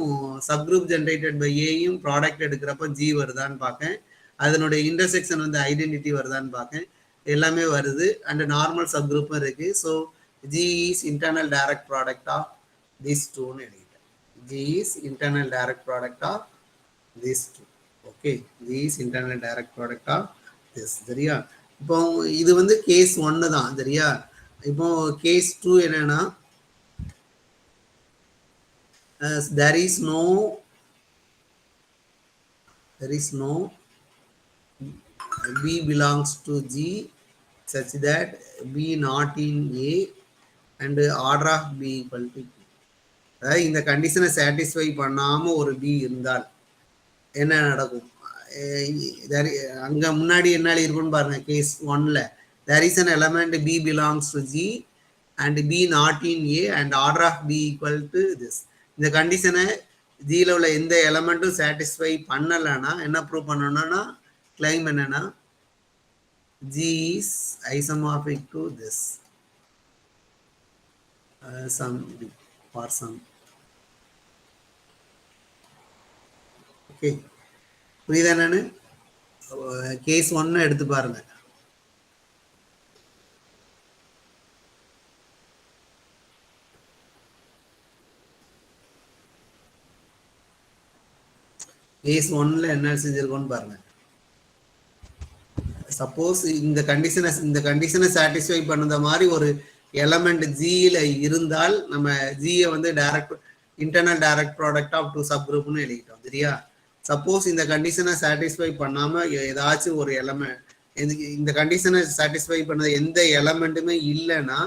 சப் குரூப் ஜென்ரேட்டட் பை ஏயும் ப்ராடக்ட் எடுக்கிறப்ப ஜி வருதான்னு பார்க்கேன். அதனுடைய இன்டர்செக்ஷன் வந்து ஐடென்டிட்டி வருதான்னு பார்க்கேன். எல்லாமே வருது. அண்ட் நார்மல் சப் குரூப்பும் இருக்கு. So g is internal direct product of this டூன்னு எழுதிட்டேன். G is internal direct product of this two. Okay, g is internal direct product of this. சரியா? இப்போ இது வந்து கேஸ் 1 தான். சரியா? இப்போ கேஸ் 2 என்னன்னா there is no B belongs to G such that B not in A and order of B equal to P. அதாவது இந்த கண்டிஷனை சாட்டிஸ்ஃபை பண்ணாம ஒரு B இருந்தால் என்ன நடக்கும்? அங்க முன்னாடி என்ன இருக்குன்னு பாருங்க. கேஸ் 1ல there is an element B belongs to G and B not in A and order of B equal to this. இந்த கண்டிஷனை ஜியில் உள்ள எந்த எலமெண்ட்டும் சாட்டிஸ்ஃபை பண்ணலைன்னா என்ன ப்ரூவ் பண்ணணும்னா கிளைம் என்னன்னா G is isomorphic to this some for some. Okay, புரியுதா? என்னன்னு கேஸ் 1 எடுத்து பாருங்க. கேஸ் 1ல என்ன செஞ்சிருக்கோம்னு பாருங்க. சப்போஸ் இந்த கண்டிஷனை சாட்டிஸ்ஃபை பண்ணுற மாதிரி ஒரு எலமெண்ட் ஜியில் இருந்தால் நம்ம ஜியை வந்து இன்டர்னல் டைரக்ட் ப்ராடக்ட் ஆஃப் 2 சப் குரூப்னு எழுதிட்டோம். சரியா? சப்போஸ் இந்த கண்டிஷனை சாட்டிஸ்ஃபை பண்ணாமல் ஏதாச்சும் ஒரு எலமெண்ட் இந்த கண்டிஷனை சாட்டிஸ்ஃபை பண்ண எந்த எலமெண்ட்டுமே இல்லைன்னா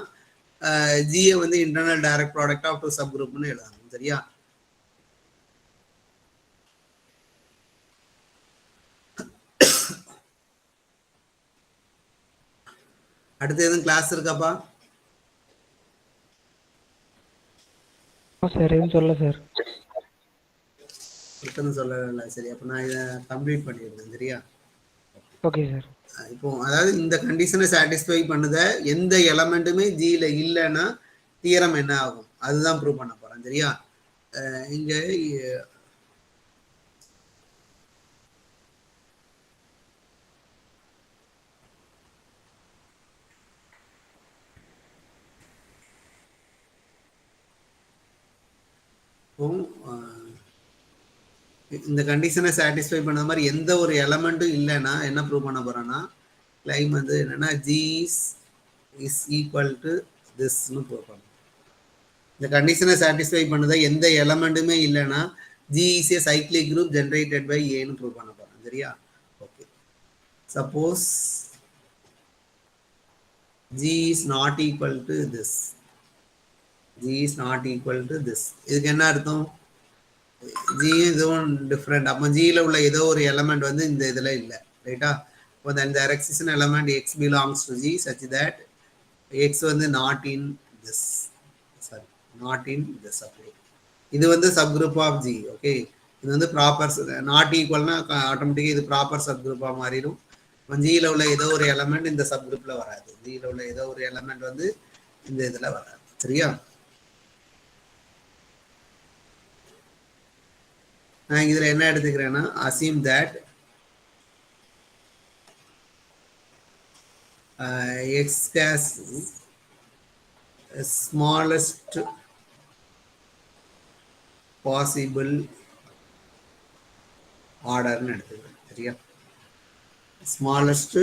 ஜியை வந்து இன்டர்னல் டைரக்ட் ப்ராடக்ட் ஆஃப் 2 சப் குரூப்னு எழுதணும். சரியா? அடுத்து எதுவும் கிளாஸ் இருக்காப்பா? சார் எதுவும் சொல்ல சார். சொல்லல. சரி, அப்போ நான் இதை கம்ப்ளீட் பண்ணிடுறேன். சரியா? Okay sir. இப்போ அதாவது இந்த கண்டிஷனை சாட்டிஸ்ஃபை பண்ணுத எந்த எலமெண்ட்டுமே ஜியில் இல்லைன்னா தியரம் என்ன ஆகும் அதுதான் ப்ரூவ் பண்ண போறேன். சரியா? இங்க இந்த கண்டிஷனை சாட்டிஸ்ஃபை பண்ண மாதிரி எந்த ஒரு எலமெண்ட்டும் இல்லைன்னா என்ன ப்ரூவ் பண்ண போறேன்னா கிளைம் வந்து என்னன்னா G is equal to thisன்னு ப்ரூவ் பண்ணணும். இந்த கண்டிஷனை சாட்டிஸ்ஃபை பண்ணத எந்த எலமெண்ட்டுமே இல்லைன்னா G is a cyclic group generated by Aன்னு ப்ரூவ் பண்ண போறேன். சரியா? Okay, suppose G is not equal to this. G is not equal to this. இதுக்கு என்ன அர்த்தம்? G இதுவும் டிஃப்ரெண்ட். அப்போ ஜியில் உள்ள ஏதோ ஒரு எலமெண்ட் வந்து இந்த இதில் இல்லை. ரைட்டா? இப்போ there exists an element X belongs to G such that X வந்து not in this. அப்படி இது வந்து சப்குரூப் ஆஃப் G. ஓகே, இது வந்து ப்ராப்பர் நாட் ஈக்குவல்னா ஆட்டோமேட்டிக்காக இது ப்ராப்பர் சப்குரூப்பாக மாறிடும். இப்போ ஜியில் உள்ள ஏதோ ஒரு எலமெண்ட் இந்த சப்குரூப்பில் வராது. ஜியில் உள்ள ஏதோ ஒரு எலமெண்ட் வந்து இந்த இதில் வராது. சரியா? நான் இதுல என்ன எடுத்துக்கிறேன்னா assume that X has smallest possible orderன்னு எடுத்துக்கிறேன். சரியா? ஸ்மாலஸ்ட்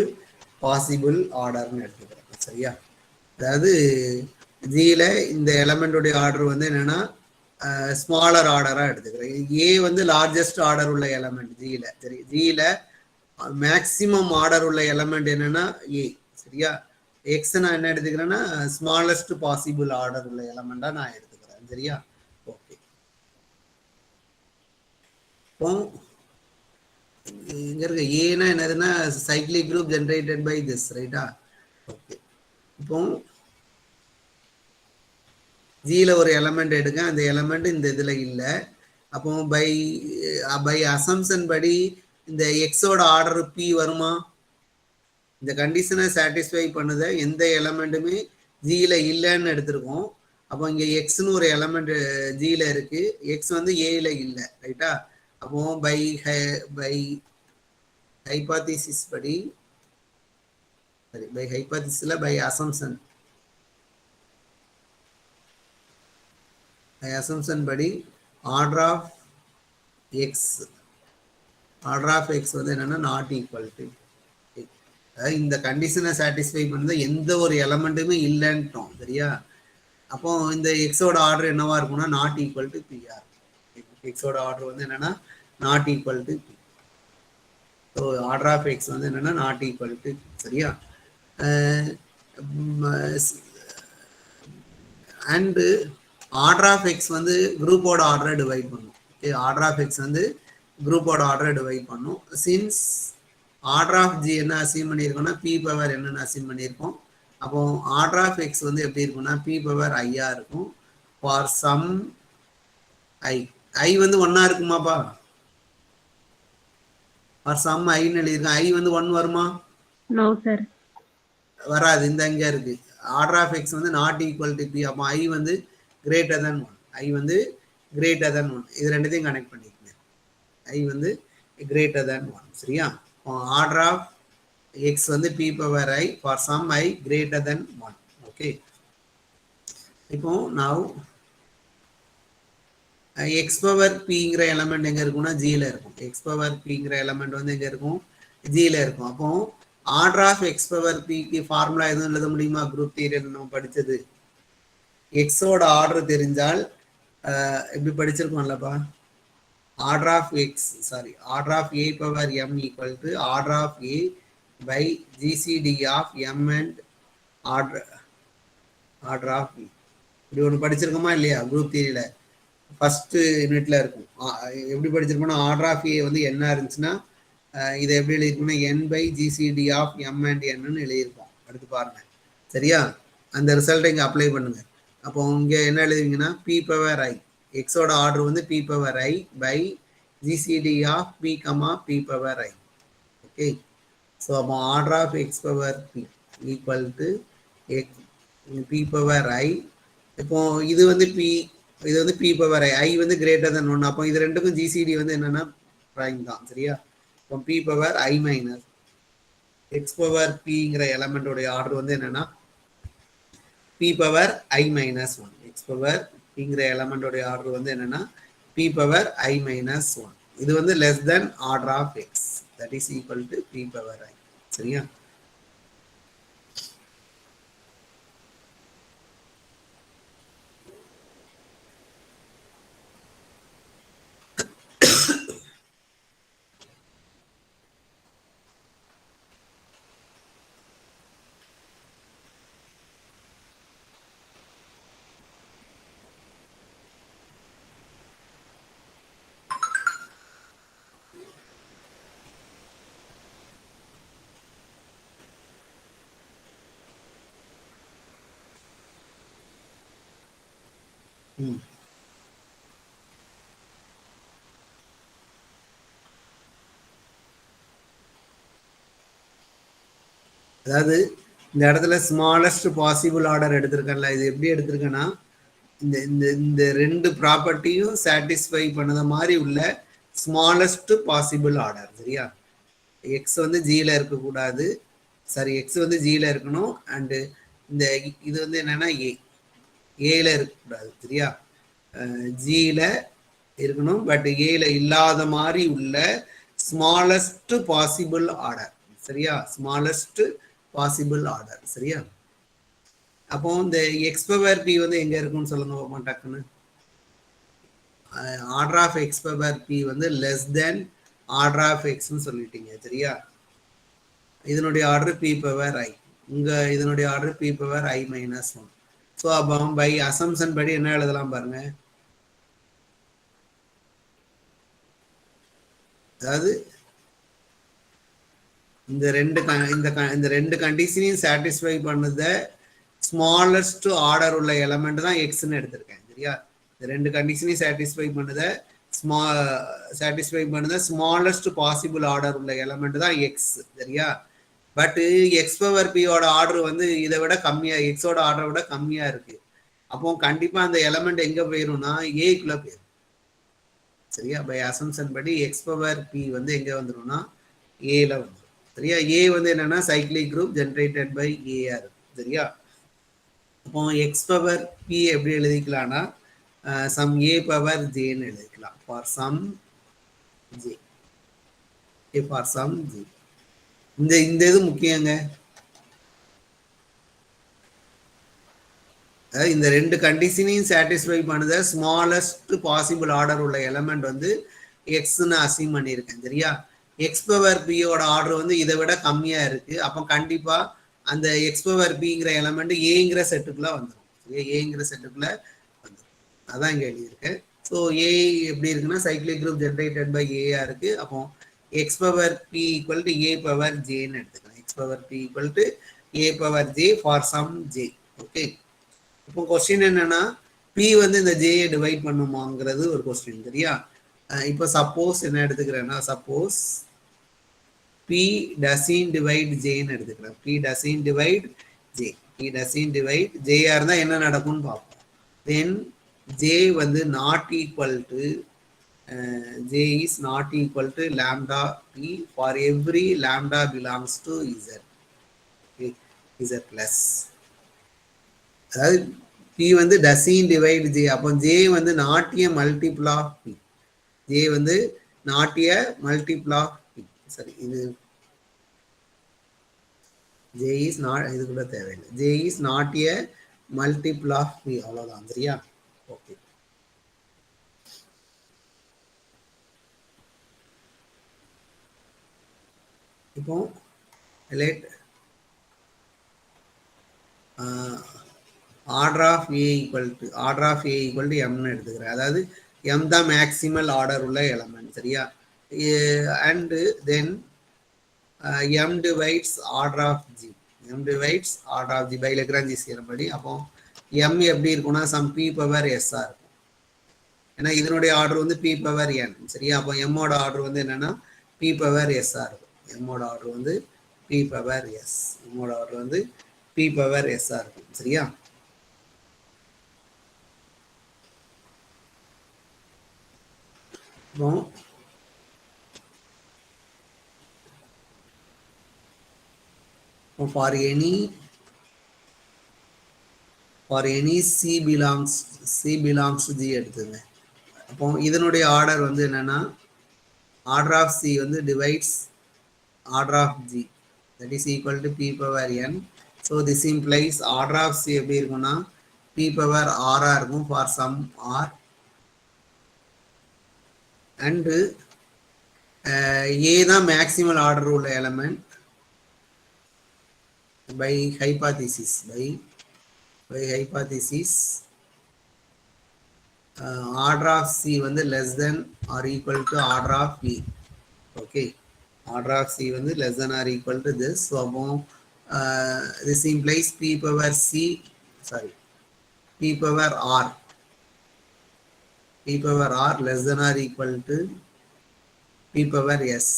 பாசிபிள் ஆர்டர்னு எடுத்துக்கிறேன். சரியா? அதாவது ஜியில் இந்த எலமெண்டோடைய ஆர்டர் வந்து என்னன்னா ஸ்மாலர் ஆர்டராக எடுத்துக்கிறேன். ஏ வந்து லார்ஜஸ்ட் ஆர்டர் உள்ள எலமெண்ட் ஜியில். சரி, ஜியில் மேக்சிமம் ஆர்டர் உள்ள எலமெண்ட் என்னன்னா ஏ. சரியா? எக்ஸ் நான் என்ன எடுத்துக்கிறேன்னா ஸ்மாலஸ்ட் பாசிபிள் ஆர்டர் உள்ள எலமெண்டா நான் எடுத்துக்கிறேன். சரியா? ஓகே, இப்போ இங்க இருக்க ஏன்னா என்னதுன்னா cyclic group generated by this. ரைட்டா? ஓகே, இப்போ ஜியில் ஒரு எலமெண்ட் எடுக்க அந்த எலமெண்ட் இந்த இதில் இல்லை. அப்போ பை அசம்ஷன் படி இந்த எக்ஸோட ஆர்டர் பி வருமா? இந்த கண்டிஷனை சாட்டிஸ்ஃபை பண்ணுத எந்த எலமெண்ட்டுமே ஜியில் இல்லைன்னு எடுத்திருக்கோம். அப்போ இங்கே எக்ஸ்னு ஒரு எலமெண்ட் ஜியில் இருக்கு, எக்ஸ் வந்து ஏல இல்லை. ரைட்டா? அப்போ பை ஹைபாதிசிஸ் படி, சரி பை ஹைபாதிசிஸ்ல பை அசம்ஷன் படி ஆர்டர் ஆஃப் எக்ஸ் வந்து என்னன்னா நாட் ஈக்குவல் டு. இந்த கண்டிஷனை சாட்டிஸ்ஃபை பண்ணது எந்த ஒரு எலமெண்ட்டுமே இல்லைன்ட்டோம். சரியா? அப்போ இந்த எக்ஸோட ஆர்டர் என்னவா இருக்கும்னா நாட் ஈக்குவல் டு பிஆர். எக்ஸோட ஆர்டர் வந்து என்னன்னா not equal to p. So order of x வந்து என்னன்னா நாட் ஈக்குவல் டு. சரியா? அண்டு ஆர்டர் ஆஃப் எக்ஸ் வந்து குரூப்போட ஆர்டரை டிவைட் பண்ணும். ஓகே, ஆர்டர் ஆஃப் எக்ஸ் வந்து குரூப்போட ஆர்டரை டிவைட் பண்ணும். சின்ஸ் ஆர்டர் ஆஃப் ஜி என்ன அசீவ் பண்ணியிருக்கோம்னா பி பவர் என்னன்னு அசீவ் பண்ணியிருக்கோம். அப்போ ஆர்டர் ஆஃப் எக்ஸ் வந்து எப்படி இருக்கும்னா பி பவர் ஐயா இருக்கும். ஃபார் சம் ஐ, ஐ வந்து 1 இருக்குமாப்பா? ஃபார் சம் ஐன்னு எழுதியிருக்கேன். ஐ வந்து 1 வருமா? No sir. வராது. இந்த இங்கே இருக்கு. ஆர்டர் ஆஃப் எக்ஸ் வந்து நாட் ஈக்குவல் டு பி. அப்போ ஐ வந்து கிரேட்டர் தென் 1. ஐ வந்து கிரேட்டர் தென் 1. இது ரெண்டுத்தையும் கனெக்ட் பண்ணிக்கங்க. ஐ வந்து கிரேட்டர் தென் 1. சரியா? ஆர்டர் ஆஃப் எக்ஸ் வந்து B power i for some i greater than 1. Okay. இப்போ நவ் எக்ஸ் பவர் பிங்கிற எலமெண்ட் எங்க இருக்கும்னா ஜியில் இருக்கும். எக்ஸ் பவர் பிங்கிற எலமெண்ட் வந்து எங்க இருக்கும்? ஜியில் இருக்கும். அப்போ ஆர்டர் ஆஃப் எக்ஸ் பவர் பிக்கு ஃபார்முலா எதுவும் எழுத முடியுமா? குரூப் தியரியில் நம்ம படித்தது. எக்ஸோட ஆர்டர் தெரிஞ்சால் எப்படி படிச்சிருக்கோம்லப்பா? Order of X order of A power M equal to order of A by GCD of M and order of P. இப்படி ஒன்று படிச்சிருக்கோமா இல்லையா? குரூப் தியரியில் ஃபர்ஸ்ட் யூனிட்ல இருக்கும். எப்படி படிச்சிருக்கோம்னா ஆர்டர் ஆஃப் ஏ வந்து என்ன இருந்துச்சுன்னா இதை எப்படி எழுதிருக்கோம்னா N by GCD of M and என்னன்னு எழுதியிருக்கோம். அடுத்து பாருங்க. சரியா? அந்த ரிசல்ட்டை இங்கே அப்ளை பண்ணுங்க. அப்போ இங்கே என்ன எழுதுவீங்கன்னா பி பவர் ஐ, எக்ஸோட ஆர்டர் வந்து B power I by GCD of P comma P power I. Okay. So அப்போ order of X power B equal to X P power I. இப்போ இது வந்து பி, இது வந்து பி பவர் ஐ வந்து கிரேட்டர் தென் 1. அப்போ இது ரெண்டுக்கும் ஜிசிடி வந்து என்னன்னா ப்ரைம் தான். சரியா? இப்போ P power I minus X power பிங்கிற எலமெண்டோடைய ஆர்டர் வந்து என்னன்னா P power I minus 1. X power பிங்கிற எலமெண்டோடைய ஆர்டர் வந்து என்னன்னா பி பவர் ஐ மைனஸ் 1. இது வந்து less than order of X, that is equal to P power I. சரியா? அதாவது இந்த இடத்துல ஸ்மாலஸ்ட் பாசிபிள் ஆர்டர் எடுத்திருக்கேன்ல, இது எப்படி எடுத்திருக்கேன்னா இந்த இந்த இந்த ரெண்டு ப்ராப்பர்ட்டியும் சாட்டிஸ்ஃபை பண்ணத மாதிரி உள்ள ஸ்மாலஸ்ட் பாசிபிள் ஆர்டர். சரியா? எக்ஸ் வந்து ஜியில் இருக்கக்கூடாது, எக்ஸ் வந்து ஜியில் இருக்கணும். அண்டு இந்த இது வந்து என்னன்னா ஏல இருக்கக்கூடாது. சரியா? ஜியில் இருக்கணும், பட் ஏல இல்லாத மாதிரி உள்ள ஸ்மாலஸ்ட் பாசிபிள் ஆர்டர். சரியா? Smallest possible order. சரியா? அப்போ இந்த எக்ஸ் பவர் பி வந்து எங்க இருக்குன்னு சொல்லுங்க பாப்போம் டக்குன்னு. Order of X power B வந்து லெஸ் தென் ஆர்டர் ஆஃப் எக்ஸ்ன்னு சொல்லிட்டீங்க. சரியா? இதனுடைய ஆர்டர் பி பவர் ஐ, இங்க இதனுடைய order B power I minus 1. So அப்போ பை அசம்ஷன் படி என்ன எழுதலாம் பாருங்க. அதாவது இந்த ரெண்டு கண்டிஷனையும் சாட்டிஸ்ஃபை பண்ணத ஸ்மாலஸ்ட் ஆர்டர் உள்ள எலமெண்ட் தான் எக்ஸ்ன்னு எடுத்திருக்கேன். சரியா? இந்த ரெண்டு கண்டிஷனையும் சாட்டிஸ்ஃபை பண்ணத ஸ்மாலஸ்ட் பாசிபிள் ஆர்டர் உள்ள எலமெண்ட் தான் எக்ஸ். சரியா? பட் எக்ஸ் பவர் பியோட ஆர்டர் வந்து இதை விட கம்மியா, எக்ஸோட ஆர்டரை விட கம்மியா இருக்கு. அப்போ கண்டிப்பா அந்த எலமெண்ட் எங்க போயிரும்னா ஏக்குள்ள போயிடும். சரியா? பை அசம்ஷன் படி எக்ஸ் பவர் பி வந்து எங்க வந்துடும்னா ஏல வந்துடும். சரியா? ஏ வந்து என்னன்னா cyclic group generated by a r. சரியா? அப்போ எக்ஸ் பவர் பி எப்படி எழுதிக்கலாம்னா சம் ஏ பவர் ஜேன்னு எழுதிக்கலாம். For some j, for some j. இந்த இது முக்கியங்க. இந்த ரெண்டு கண்டிஷனையும் சாட்டிஸ்ஃபை பண்ணுத ஸ்மாலஸ்ட் பாசிபிள் ஆர்டர் உள்ள எலமெண்ட் வந்து எக்ஸ்ன்னு அசீம் பண்ணியிருக்கேன். சரியா? எக்ஸ் பவர் பியோட ஆர்டர் வந்து இதை விட கம்மியா இருக்கு. அப்போ கண்டிப்பா அந்த எக்ஸ் பவர் பிங்கிற எலமெண்ட் ஏங்கிற செட்டுக்குள்ள வந்துடும். ஏங்கிற செட்டுக்குள்ள வந்துடும். அதான் இங்க எழுதியிருக்கேன். ஸோ ஏ எப்படி இருக்குன்னா சைக்ளிக் குரூப் ஜென்ரேட்டட் பை ஏஆ இருக்கு. அப்போ X power B equal to A power ஜேன்னு எடுத்துக்கலாம். X power B equal to a power j for some j. Okay, இப்போ கொஸ்டின் என்னன்னா p வந்து இந்த j டிவைட் பண்ணுமாங்கிறது ஒரு கொஸ்டின் சரியா. இப்போ சப்போஸ் என்ன எடுத்துக்கிறேன்னா suppose p doesn't divide j ன்னு எடுத்துக்கிறேன். p doesn't divide j, p doesn't divide j ஆ இருந்தா என்ன நடக்கும்னு பார்ப்போம். then j வந்து not equal to j is not equal to lambda p for every lambda belongs to z. Okay, z plus, அதாவது p வந்து doesn't divide j, அப்போ j வந்து not a multiple of p, j வந்து not a multiple of p. சரி, இது j is not, இது கூட தேவையில்லை, j is not a multiple of p, அவ்வளவுதான் சரியா. ஓகே, இப்போ let order of A equal to எம்னு எடுத்துக்கிறேன். அதாவது எம் தான் மேக்சிமல் ஆர்டர் உள்ள எலமெண்ட் சரியா. And then M divides order of G, M divides order of G by Lagrange theorem படி. அப்போ எம் எப்படி இருக்கும்னா சம் பி பவர் எஸ்ஆ இருக்கும். ஏன்னா இதனுடைய ஆர்டர் வந்து பி பவர் என் சரியா. அப்போ எம்மோட ஆர்டர் வந்து என்னன்னா பி பவர் எஸ்ஆ இருக்கும். எம்மோட ஆர்டர் வந்து பி பவர் எஸ், எம்மோட ஆர்டர் வந்து பி பவர் எஸ்ஆ இருக்கும் சரியா. for any c belongs to g எடுத்துங்க. அப்போ இதனுடைய ஆர்டர் வந்து என்னன்னா ஆர்டர் ஆஃப் c வந்து divides order of g, that is equal to p power n. so this implies order of c எப்படி இருக்கும்னா p power r ஆ இருக்கும் for some r. and a தான் மேக்ஸிமல் ஆர்டர் உள்ள element by hypothesis, order of c வந்து less than or equal to order of e. okay, order of c வந்து less than or equal to this. so அப்போ this implies p power r less than or equal to p power s.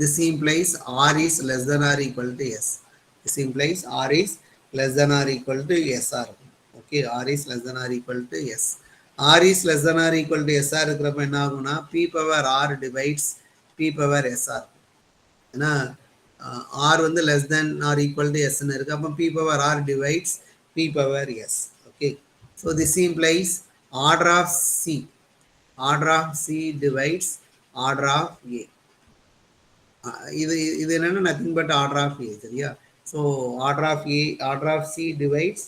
This implies r is less than or equal to s. This implies r is less than or equal to sr. okay, r is less than or equal to s. r is less than or equal to sr இருக்கிறப்ப என்ன ஆகும்னா p power r divides p power sr. ஏன்னா r வந்து less than or equal to s ன்னு இருக்கு. அப்போ p power r divides p power s. okay, so this implies order of c divides order of a. இது என்னன்னா nothing but order of a சரியா. so order of c divides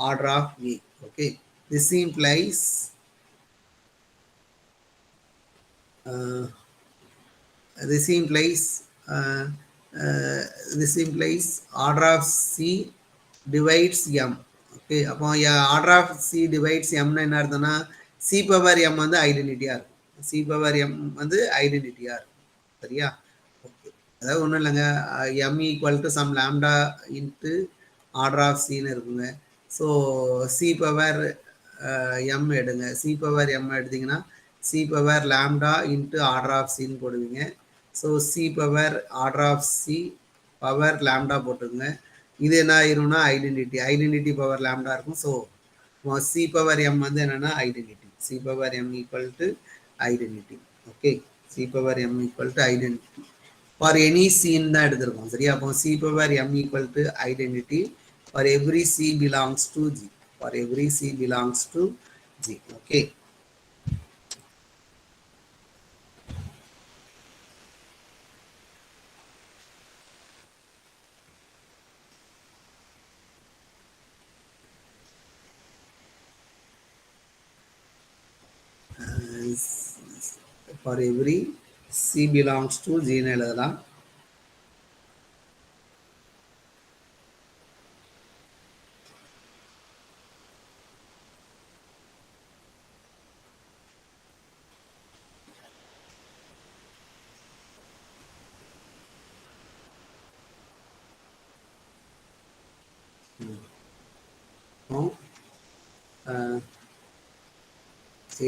order of a. okay, this implies order of c divides m. okay, அப்போ order of c divides m னா என்ன அர்த்தம்னா c power m வந்து ஐடென்டிட்டியா இருக்கும், c power m வந்து ஐடென்டிட்டியா இருக்கும் சரியா. அதாவது ஒன்றும் இல்லைங்க, M equal to some lambda into order of சின்னு இருக்குங்க. ஸோ சி பவர் எம் எடுங்க, சி பவர் எம் எடுத்திங்கன்னா C power lambda into order of சின்னு போடுவீங்க. So C power order of C power lambda போட்டுருங்க. இது என்ன ஆயிரும்னா ஐடென்டிட்டி பவர் லேம்டா இருக்கும். ஸோ சி பவர் எம் வந்து என்னென்னா identity, C power M equal to identity. Okay, C power M equal to identity for any c தான் எடுத்திருக்கோம் சரியா. அப்போ c power m equal to identity for every c belongs to g, for every c belongs to g. okay, for every c belongs to g ன்னு எழுதலாம்.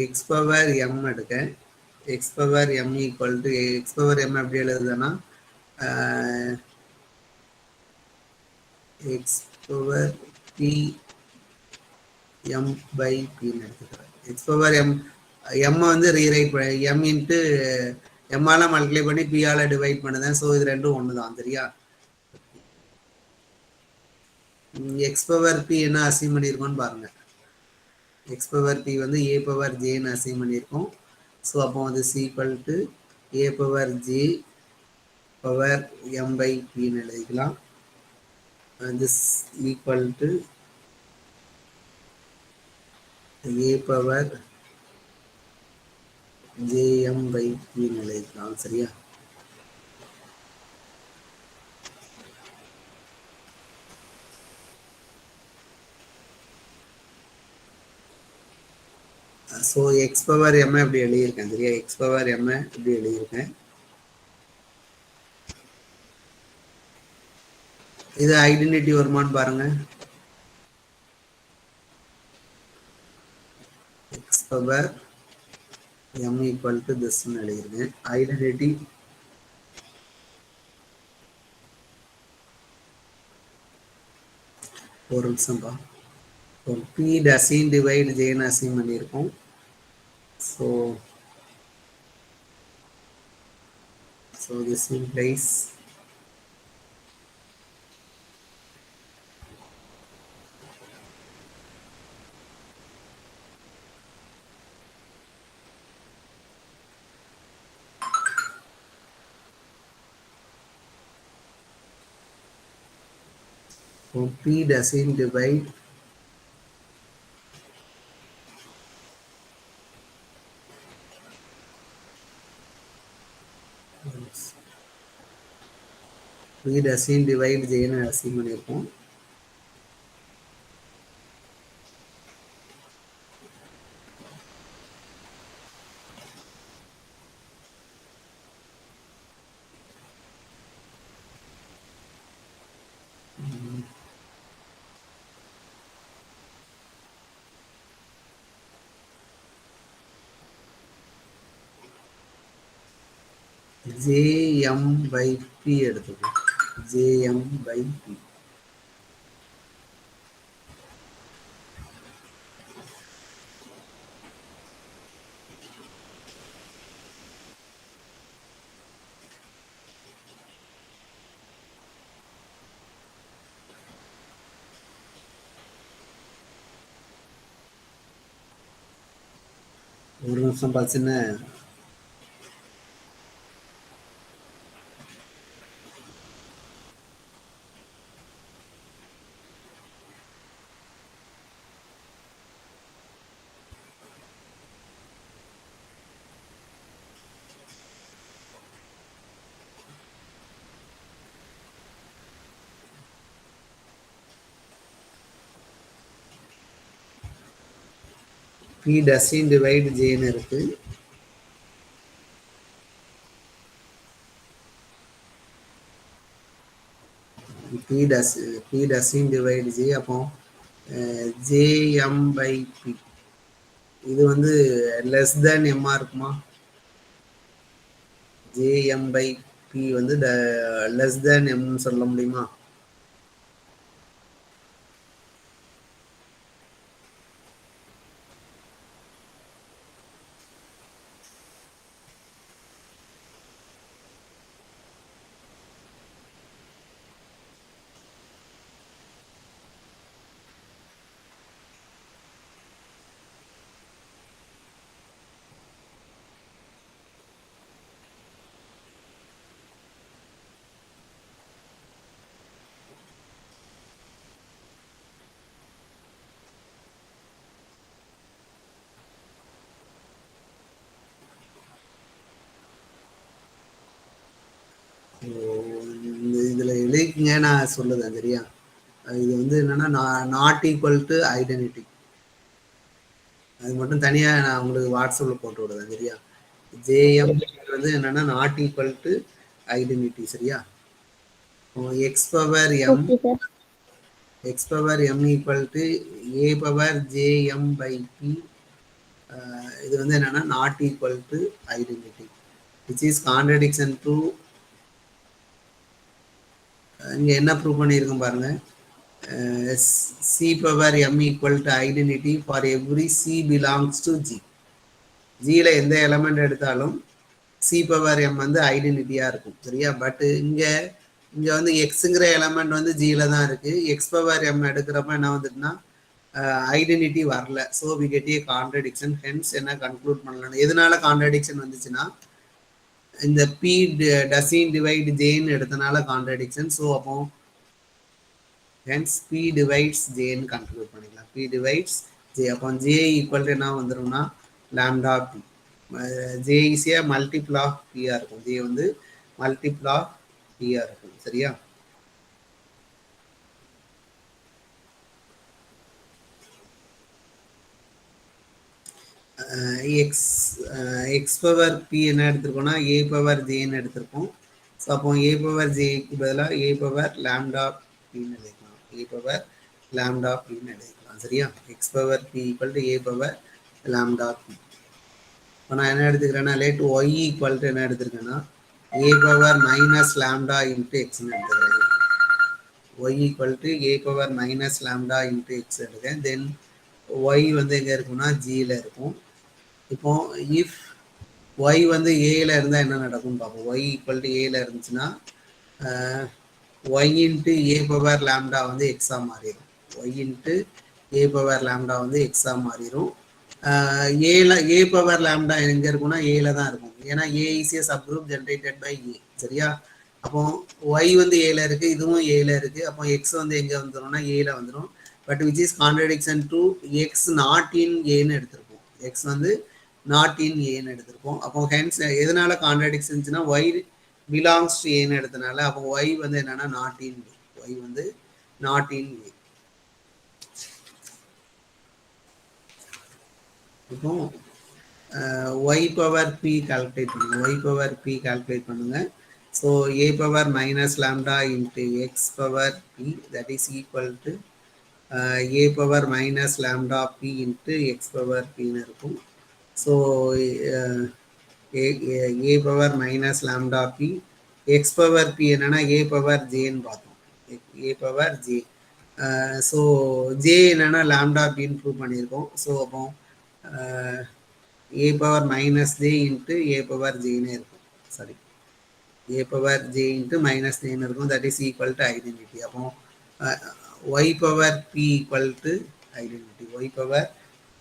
X power M எடுக்கேன். X power M equal to X power M எப்படி எழுதுதுன்னா X power P M by பின்னு எடுத்துக்கிறேன். X power M M வந்து rewrite M into எம்மால multiply பண்ணி பியால டிவைட் பண்ணுதேன். ஸோ இது ரெண்டும் ஒன்று தான் சரியா. எக்ஸ் பவர் பி என்ன அசீவ் பண்ணியிருக்கோம்னு பாருங்க. எக்ஸ் பவர் பி வந்து ஏ பவர் ஜேன்னு அசீவ் பண்ணியிருக்கோம். ஸோ அப்போ வந்து equal to A power J power M by பின்னு எழுதிக்கலாம். This equal to A power JM by பின்னு எழுதிக்கலாம் சரியா. ஸோ எக்ஸ் பவர் எம் இப்படி எழுதியிருக்கேன் சரியா. எக்ஸ் பவர் எம் இப்படி எழுதியிருக்கேன். இது ஐடென்டிட்டி வருமானு பாருங்க. X power M equal to திஸ்ன்னு எழுதியிருக்கேன். ஐடென்டிட்டி ஒரு நிமிஷம்பா. பி டசின் டிவைட் ஜேன்னு அசீவ் பண்ணியிருக்கோம். So this implies P doesn't divide P doesn't divide J ன்னு அசீவ் பண்ணியிருக்கோம். JM by P எடுத்துக்கோ. JM by P. ஒரு நிமிஷம் பார்த்துன்னு P doesn't divide J ன்னு இருக்கு. P doesn't divide J. அப்போ JM by P இது வந்து less than M இருக்குமா? JM by P வந்து less than M சொல்ல முடியுமா? இதுல எழுதிக்கங்க, நான் சொல்லுதேன் சரியா. இது வந்து என்னன்னா நாட் ஈக்குவல் டு ஐடென்டிட்டி. அது மட்டும் தனியா நான் உங்களுக்கு வாட்ஸ்அப்ல போட்டு விடுறேன் சரியா. JM வந்து என்னன்னா நாட் ஈக்குவல் டு ஐடென்டிட்டி சரியா. X power M x power m equal to a power jm by p இது வந்து என்னன்னா not equal to identity which is contradiction to இங்கே என்ன ப்ரூவ் பண்ணியிருக்கோம் பாருங்க C power M equal to identity for every C belongs to G. ஜியில் எந்த எலமெண்ட் எடுத்தாலும் சி பவர் எம் வந்து ஐடென்டிட்டியாக இருக்கும் சரியா. பட் இங்கே வந்து எக்ஸுங்கிற எலமெண்ட் வந்து ஜியில் தான் இருக்குது. எக்ஸ் பவர் எம் எடுக்கிறப்ப என்ன வந்துட்டுனா ஐடென்டிட்டி வரல. So we get a contradiction. Hence என்ன கன்க்ளூட் பண்ணலாம், எதனால கான்ட்ரடிக்ஷன் வந்துச்சுன்னா இந்த பி டசின் டிவைட் ஜேன்னு எடுத்தனால கான்ட்ரடிக்ஷன். ஸோ அப்போ ஹென்ஸ் பி டிவைட்ஸ் ஜேன்னு கன்க்ளூட் பண்ணிக்கலாம். P divides J. அப்போ ஜே ஈக்குவல் என்ன வந்துடும்னா லாம்டா பி. ஜே ஈஸியாக மல்டிபிள் ஆஃப் பியாக இருக்கும். ஜே வந்து மல்டிபிள் ஆஃப் பியாக இருக்கும் சரியா. எக்ஸ் பவர் பி என்ன எடுத்திருக்கோம்னா ஏ பவர் ஜேன்னு எடுத்திருக்கோம். ஸோ அப்போ ஏ பவர் ஜேக்கு பதிலாக ஏ பவர் லாம்டா பின்னு எழுதிக்கலாம். ஏ பவர் லாம்டா பின்னு எழுதிக்கலாம் சரியா. X power B equal to A power lambda p. இப்போ நான் என்ன எடுத்துக்கிறேன்னா லேட் ஒய் ஈக்குவல் டு என்ன எடுத்திருக்கேன்னா a power minus lambda into எக்ஸ்ன்னு எடுத்துக்கிறேன். Y equal to A power minus lambda into x எடுக்கிறேன். தென் ஒய் வந்து எங்கே இருக்கும்னா ஜியில் இருக்கும். இப்போ இஃப் ஒய் வந்து ஏல இருந்தால் என்ன நடக்கும்னு பார்ப்போம். ஒய் ஈக்குவல் டு ஏல இருந்துச்சுன்னா Y into A power lambda வந்து எக்ஸாக மாறிடும். Y into A power lambda வந்து எக்ஸாக மாறிடும். ஏ பவர் லாம்டா எங்கே இருக்கும்னா ஏல தான் இருக்கும். ஏன்னா ஏ ஈஸியாக சப் குரூப் ஜென்ரேட்டட் பை ஏ சரியா. அப்போ ஒய் வந்து ஏல இருக்குது, இதுவும் ஏல இருக்குது. அப்போ எக்ஸ் வந்து எங்கே வந்துடும்னா ஏல வந்துடும். But which is contradiction to X not in ஏன்னு எடுத்திருப்போம். எக்ஸ் வந்து நாட் இன் ஏன்னு எடுத்திருப்போம். அப்போ ஹென்ஸ் எதனால கான்ட்ரடிக்ஷன்ஸ்னா ஒய் பிலாங்ஸ் டு ஏன்னு எடுத்தனால. அப்போ ஒய் வந்து என்னன்னா நாட் இன் ஏ. ஒய் வந்து நாட் இன் ஏ. இப்போ ஒய் பவர் பி கால்குலேட் பண்ணுங்க. ஒய் பவர் பி கால்குலேட் பண்ணுங்க. So A power minus lambda into X power B that is equal to A power minus lambda B into X power பின்னு இருக்கும். So A power minus lambda B X power B என்னன்னா A power ஜேன்னு பார்த்தோம். A power J. So J என்னன்னா lambda பின்னு prove பண்ணியிருக்கோம். So அப்போ A power minus J into A power ஜேன்னு இருக்கும். Sorry, A power J into minus ஜேன்னு இருக்கும். That is equal to identity. அப்போ Y power B equal to identity. Y power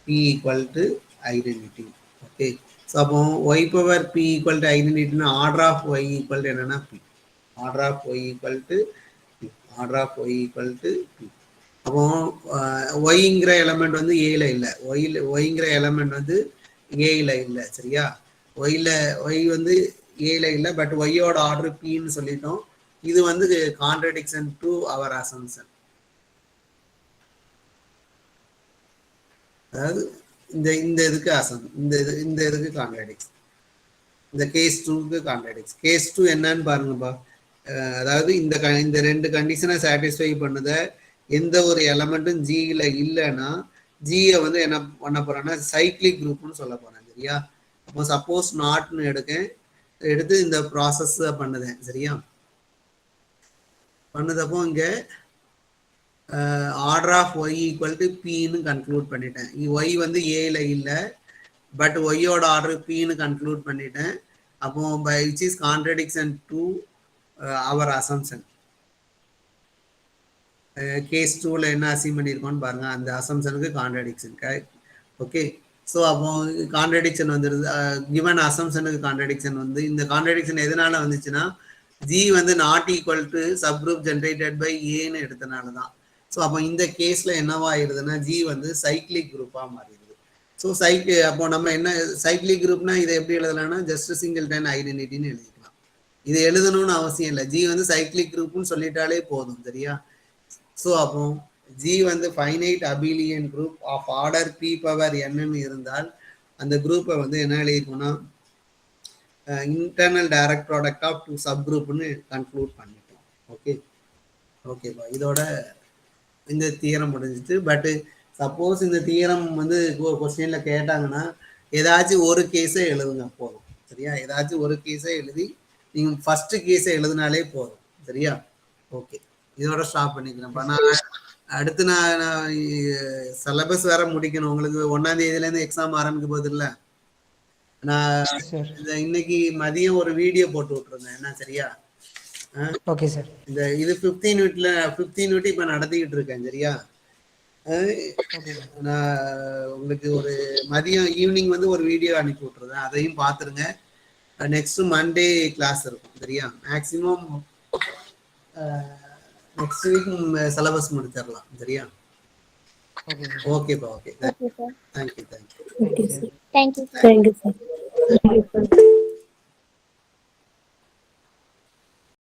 B equal to identity. Okay. So அப்போ Y power B equal to ஐடென்டிட்டினா order of Y equal to என்னன்னா B. Order of Y equal to B. Order of Y equal to B. அப்போ ஒய்ங்கிற element வந்து ஏல இல்லை. ஒய்ங்கிற element வந்து ஏல இல்லை சரியா. ஒய் வந்து ஏல இல்லை. பட் ஒய்யோட ஆர்டர் பின்னு சொல்லிட்டோம். இது வந்து கான்ட்ரடிக்ஷன் டு அவர் அசம்ஷன். அதாவது இந்த இதுக்கு இந்த இதுக்கு கான்ட்ரடிக்ஷன். இந்த கேஸ் 2க்கு கான்ட்ரடிக்ஷன். கேஸ் 2 என்னன்னு பாருங்கப்பா. அதாவது இந்த ரெண்டு கண்டிஷனை சாட்டிஸ்ஃபை பண்ணுத எந்த ஒரு எலமெண்ட்டும் ஜியில் இல்லைன்னா ஜியை வந்து என்ன பண்ண போறேன்னா சைக்ளிக் குரூப்னு சொல்ல போறேன் சரியா. அப்போ சப்போஸ் நாட்னு எடுத்து இந்த ப்ராசஸ் பண்ணுதேன் சரியா. பண்ணதப்போ இங்கே order of Y equal to பின்னு கன்க்ளூட் பண்ணிட்டேன். ஒய் வந்து ஏல இல்லை. பட் ஒய்யோட ஆர்டர் பின்னு கன்க்ளூட் பண்ணிட்டேன். அப்போ by which is contradiction to our assumption. Case 2ல என்ன அசீம் பண்ணியிருக்கோன்னு பாருங்க. அந்த அசம்ஷனுக்கு கான்ட்ரடிக்ஷன். ஓகே. ஸோ அப்போ கான்ட்ரடிக்ஷன் வந்துடுது. கிவன் அசம்ஷனுக்கு கான்ட்ரடிக்ஷன் வந்து இந்த கான்ட்ரடிக்ஷன் எதனால வந்துச்சுன்னா ஜி வந்து not equal to subgroup generated by ஏன்னு எடுத்தனால தான். ஸோ அப்போ இந்த கேஸ்ல என்னவா ஆயிடுதுன்னா ஜி வந்து சைக்ளிக் குரூப்பா மாறிடுது. ஸோ அப்போ நம்ம என்ன சைக்ளிக் குரூப்னா இதை எப்படி எழுதலாம்னா ஜஸ்ட் சிங்கிள் டைன் ஐடென்டிட்டின்னு எழுதிக்கலாம். இது எழுதணும்னு அவசியம் இல்லை. ஜி வந்து சைக்ளிக் குரூப்னு சொல்லிட்டாலே போதும் சரியா. ஸோ அப்போ ஜி வந்து finite abelian group of order B power என்னன்னு இருந்தால் அந்த குரூப்பை வந்து என்ன எழுதிக்கணும்னா இன்டர்னல் டைரக்ட் ப்ராடக்ட் ஆஃப் 2 சப் குரூப்னு கன்க்ளூட் பண்ணிட்டோம். ஓகேப்பா. இதோட இந்த தியரம் முடிஞ்சிச்சு. பட் சப்போஸ் இந்த தியரம் வந்து ஒரு கொஸ்டின்ல கேட்டாங்கன்னா ஏதாச்சும் ஒரு கேஸை எழுதுங்க போதும். சரியா? ஏதாச்சும் ஒரு கேஸை எழுதி நீங்க ஃபர்ஸ்ட் கேஸை எழுதினாலே போதும். சரியா? ஓகே, இதோட ஸ்டாப் பண்ணிக்கிறேன். நான் அடுத்து நான் சிலபஸ் வேற முடிக்கணும். உங்களுக்கு 1ஆம் தேதியில இருந்து எக்ஸாம் ஆரம்பிக்க போகுது இல்ல. நான் இன்னைக்கு மதியம் ஒரு வீடியோ போட்டு விட்டுருந்தேன். என்ன சரியா? Okay sir. இந்த இது 15 வீட் இப்ப நடத்திக்கிட்டு இருக்கேன். சரியா? நான் உங்களுக்கு ஒரு மதியம் ஈவினிங் வந்து ஒரு வீடியோ அனுப்பி விட்டுருந்தேன். அதையும் பார்த்துருங்க. நெக்ஸ்ட் மண்டே கிளாஸ் இருக்கும். சரியா? மேக்சிமம் நெக்ஸ்ட் வீக் சிலபஸ் முடிச்சிடலாம். சரியா? ஓகேப்பா. Okay, thank you. Thank you sir.